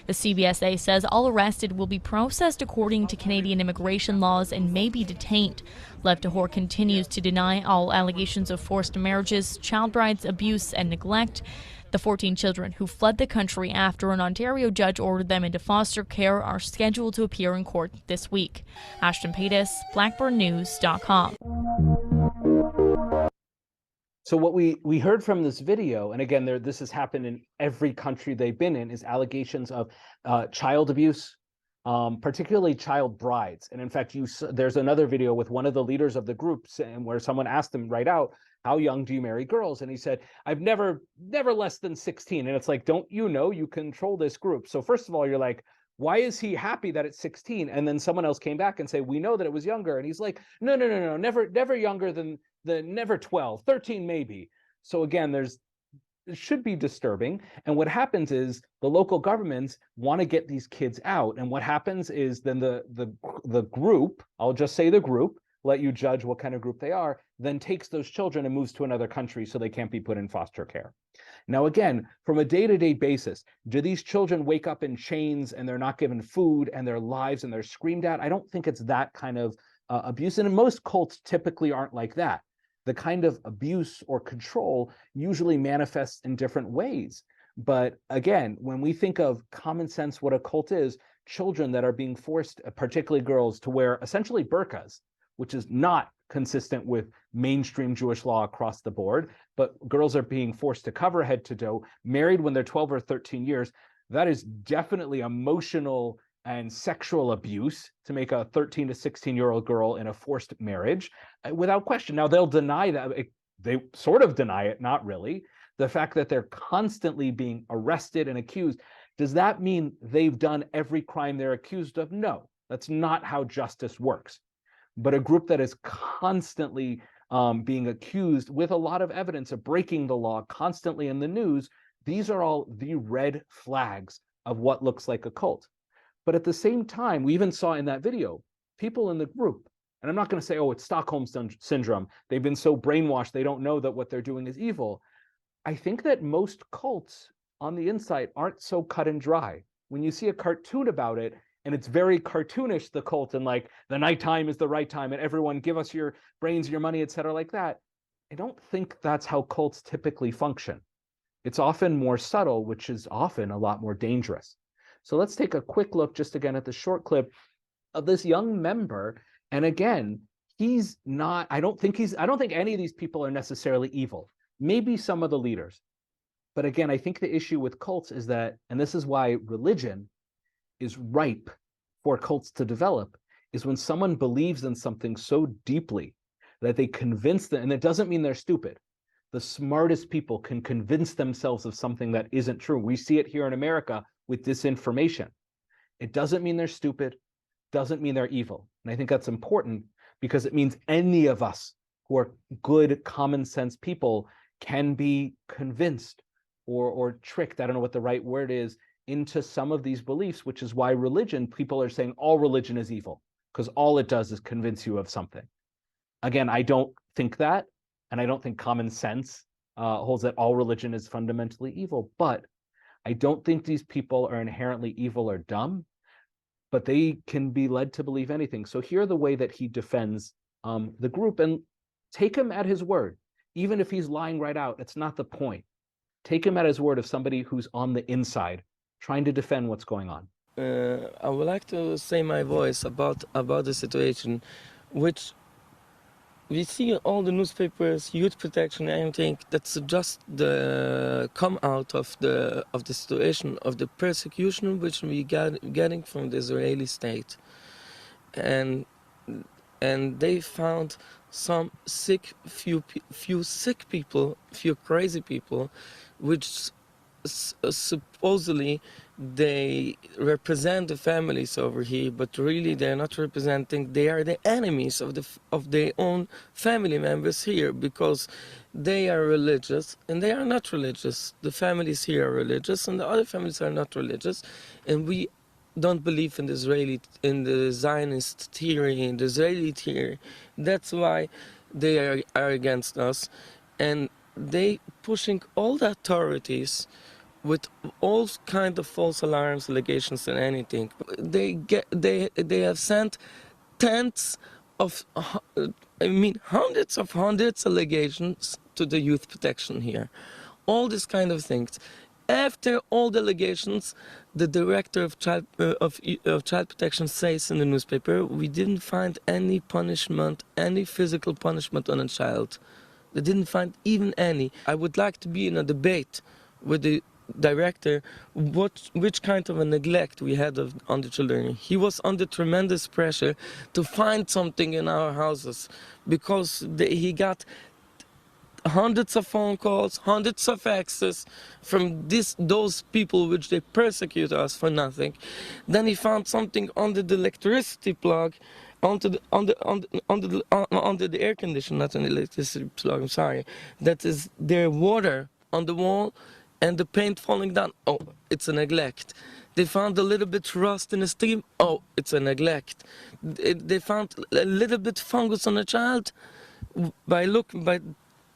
The CBSA says all arrested will be processed according to Canadian immigration laws and may be detained. Left-to-whore continues to deny all allegations of forced marriages, child brides, abuse, and neglect. The 14 children who fled the country after an Ontario judge ordered them into foster care are scheduled to appear in court this week. Ashton Paitis, BlackBurnNews.com. So what we heard from this video, and again, this has happened in every country they've been in, is allegations of child abuse, particularly child brides. And in fact, there's another video with one of the leaders of the group where someone asked him right out, how young do you marry girls? And he said, I've never less than 16. And it's like, don't you know you control this group? So first of all, you're like, why is he happy that it's 16? And then someone else came back and say, we know that it was younger. And he's like, no, never younger than never 12, 13 maybe. So again, it should be disturbing. And what happens is the local governments want to get these kids out. And what happens is then the group, I'll just say the group, let you judge what kind of group they are, then takes those children and moves to another country so they can't be put in foster care. Now, again, from a day-to-day basis, do these children wake up in chains and they're not given food and their lives and they're screamed at? I don't think it's that kind of abuse. And most cults typically aren't like that. The kind of abuse or control usually manifests in different ways. But again, when we think of common sense, what a cult is, children that are being forced, particularly girls, to wear essentially burqas, which is not consistent with mainstream Jewish law across the board, but girls are being forced to cover head to toe, married when they're 12 or 13 years. That is definitely emotional and sexual abuse to make a 13 to 16-year-old girl in a forced marriage, without question. Now, they'll deny that. They sort of deny it, not really. The fact that they're constantly being arrested and accused, does that mean they've done every crime they're accused of? No, that's not how justice works. But a group that is constantly being accused with a lot of evidence of breaking the law constantly in the news, these are all the red flags of what looks like a cult. But at the same time, we even saw in that video, people in the group, and I'm not going to say, oh, it's Stockholm syndrome. They've been so brainwashed, they don't know that what they're doing is evil. I think that most cults on the inside aren't so cut and dry. When you see a cartoon about it, and it's very cartoonish, the cult, and like the nighttime is the right time, and everyone give us your brains, your money, etc., like that. I don't think that's how cults typically function. It's often more subtle, which is often a lot more dangerous. So let's take a quick look just again at the short clip of this young member. And again, he's not, I don't think any of these people are necessarily evil. Maybe some of the leaders. But again, I think the issue with cults is that, and this is why religion is ripe for cults to develop, is when someone believes in something so deeply that they convince them, and it doesn't mean they're stupid. The smartest people can convince themselves of something that isn't true. We see it here in America with disinformation. It doesn't mean they're stupid, doesn't mean they're evil. And I think that's important because it means any of us who are good, common sense people can be convinced or tricked, I don't know what the right word is, into some of these beliefs, which is why religion, people are saying all religion is evil, because all it does is convince you of something. Again, I don't think that, and I don't think common sense holds that all religion is fundamentally evil, but I don't think these people are inherently evil or dumb. but they can be led to believe anything. So here the way that he defends the group, and take him at his word. Even if he's lying right out, it's not the point. Take him at his word of somebody who's on the inside, trying to defend what's going on. I would like to say my voice about the situation, which we see in all the newspapers, youth protection, everything. That's just the come out of the situation of the persecution which we getting from the Israeli state, and they found some few sick people, few crazy people, which supposedly they represent the families over here, but really they're not representing. They are the enemies of their own family members here, because they are religious and they are not religious. The families here are religious and the other families are not religious, and we don't believe in the Zionist theory, in the Israeli theory. That's why they are against us, and they pushing all the authorities with all kind of false alarms, allegations, and anything. They have sent hundreds of allegations to the youth protection here. All this kind of things. After all the allegations, the director of child protection says in the newspaper, we didn't find any punishment, any physical punishment on a child. They didn't find even any. I would like to be in a debate with the director which kind of a neglect we had on the children. He was under tremendous pressure to find something in our houses, because he got hundreds of phone calls, hundreds of faxes from those people which they persecute us for nothing. Then he found something under the electricity plug, under the air conditioner, not an electricity plug, I'm sorry. That is their water on the wall and the paint falling down. Oh, it's a neglect. They found a little bit rust in the steam. Oh, it's a neglect. They found a little bit fungus on a child by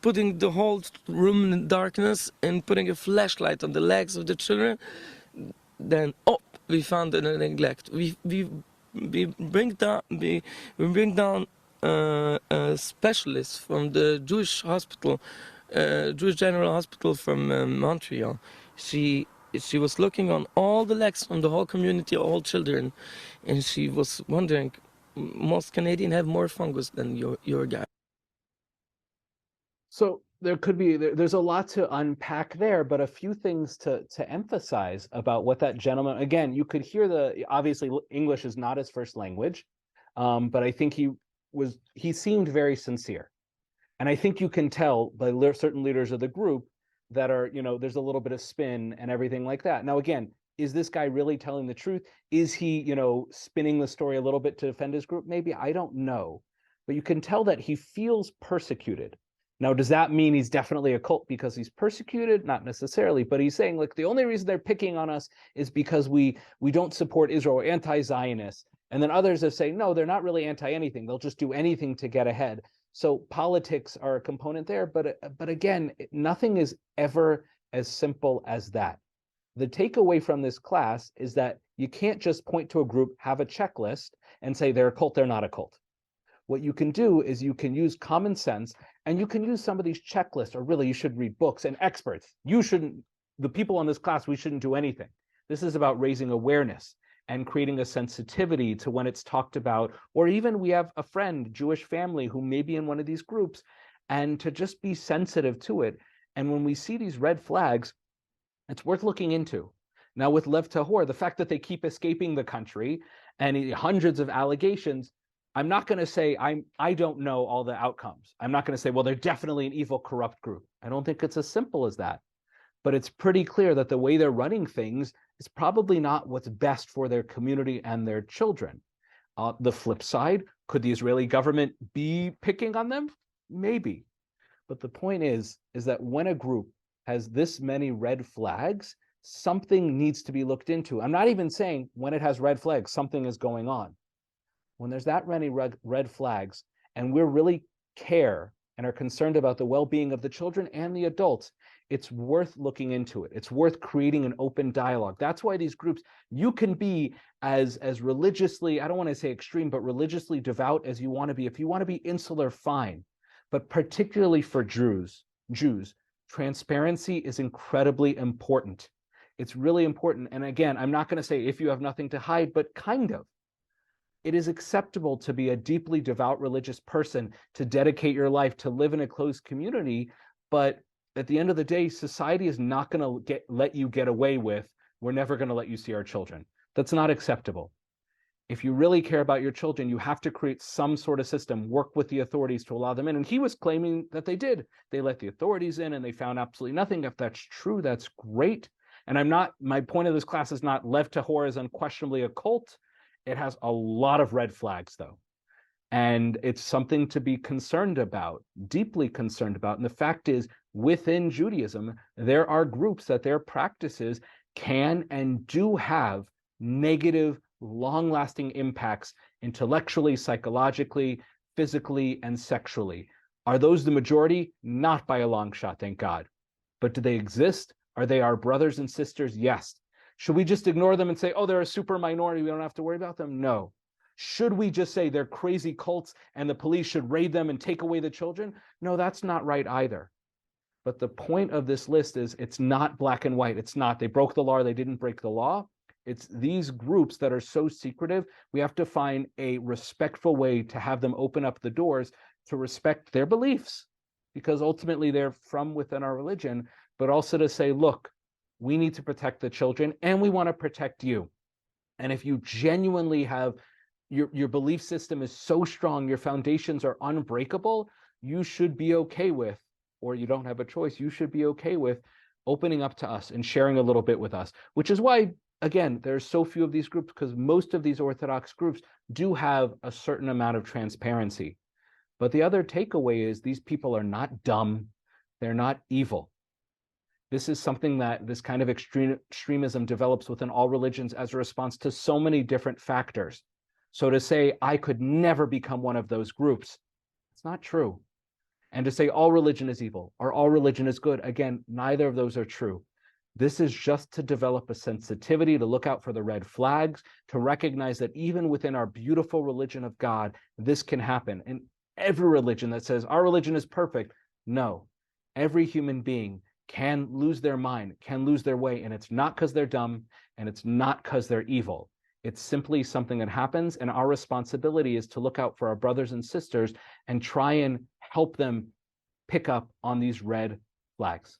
putting the whole room in darkness and putting a flashlight on the legs of the children. Then, oh, we found a neglect. We bring down specialists from the Jewish hospital, Jewish General Hospital from Montreal. She was looking on all the legs from the whole community, all children, and she was wondering, most Canadians have more fungus than your guy. So there's a lot to unpack there, but a few things to emphasize about what that gentleman, again, you could hear obviously English is not his first language, but I think he seemed very sincere. And I think you can tell by certain leaders of the group that are, there's a little bit of spin and everything like that. Now, again, is this guy really telling the truth? Is he, spinning the story a little bit to defend his group? Maybe, I don't know. But you can tell that he feels persecuted. Now, does that mean he's definitely a cult because he's persecuted? Not necessarily, but he's saying, like, the only reason they're picking on us is because we don't support Israel, or anti-Zionists. And then others are saying, no, they're not really anti-anything. They'll just do anything to get ahead. So politics are a component there, but again, nothing is ever as simple as that. The takeaway from this class is that you can't just point to a group, have a checklist, and say they're a cult, they're not a cult. What you can do is you can use common sense, and you can use some of these checklists, or really you should read books and experts. The people in this class, we shouldn't do anything. This is about raising awareness and creating a sensitivity to when it's talked about, or even we have a friend, Jewish family, who may be in one of these groups, and to just be sensitive to it. And when we see these red flags, it's worth looking into. Now with Lev Tahor, the fact that they keep escaping the country and hundreds of allegations, I'm not going to say I don't know all the outcomes. I'm not going to say, well, they're definitely an evil, corrupt group. I don't think it's as simple as that. But it's pretty clear that the way they're running things is probably not what's best for their community and their children. The flip side, could the Israeli government be picking on them? Maybe. But the point is that when a group has this many red flags, something needs to be looked into. I'm not even saying when it has red flags, something is going on. When there's that many red flags, and we really care and are concerned about the well-being of the children and the adults, it's worth looking into it. It's worth creating an open dialogue. That's why these groups, you can be as religiously, I don't want to say extreme, but religiously devout as you want to be. If you want to be insular, fine. But particularly for Jews, transparency is incredibly important. It's really important. And again, I'm not going to say if you have nothing to hide, but kind of. It is acceptable to be a deeply devout religious person, to dedicate your life, to live in a closed community. But at the end of the day, society is not going to let you get away with, we're never going to let you see our children. That's not acceptable. If you really care about your children, you have to create some sort of system, work with the authorities to allow them in. And he was claiming that they did. They let the authorities in and they found absolutely nothing. If that's true, that's great. And my point of this class is not Lev Tahor is unquestionably a cult. It has a lot of red flags, though. And it's something to be concerned about, deeply concerned about. And the fact is, within Judaism, there are groups that their practices can and do have negative, long-lasting impacts intellectually, psychologically, physically, and sexually. Are those the majority? Not by a long shot, thank God. But do they exist? Are they our brothers and sisters? Yes. Should we just ignore them and say, oh, they're a super minority, we don't have to worry about them? No. Should we just say they're crazy cults and the police should raid them and take away the children? No, that's not right either. But the point of this list is it's not black and white. It's not they broke the law or they didn't break the law. It's these groups that are so secretive. We have to find a respectful way to have them open up the doors to respect their beliefs, because ultimately they're from within our religion, but also to say, look, we need to protect the children and we want to protect you. And if you genuinely have your belief system is so strong, your foundations are unbreakable, you should be okay with, or you don't have a choice, you should be okay with opening up to us and sharing a little bit with us, which is why, again, there's so few of these groups, because most of these Orthodox groups do have a certain amount of transparency. But the other takeaway is these people are not dumb. They're not evil. This is something that this kind of extremism develops within all religions as a response to so many different factors. So to say, I could never become one of those groups, it's not true. And to say all religion is evil or all religion is good, again, neither of those are true. This is just to develop a sensitivity, to look out for the red flags, to recognize that even within our beautiful religion of God, this can happen. And every religion that says our religion is perfect, no. Every human being can lose their mind, can lose their way, and it's not because they're dumb, and it's not because they're evil. It's simply something that happens, and our responsibility is to look out for our brothers and sisters and try and help them pick up on these red flags.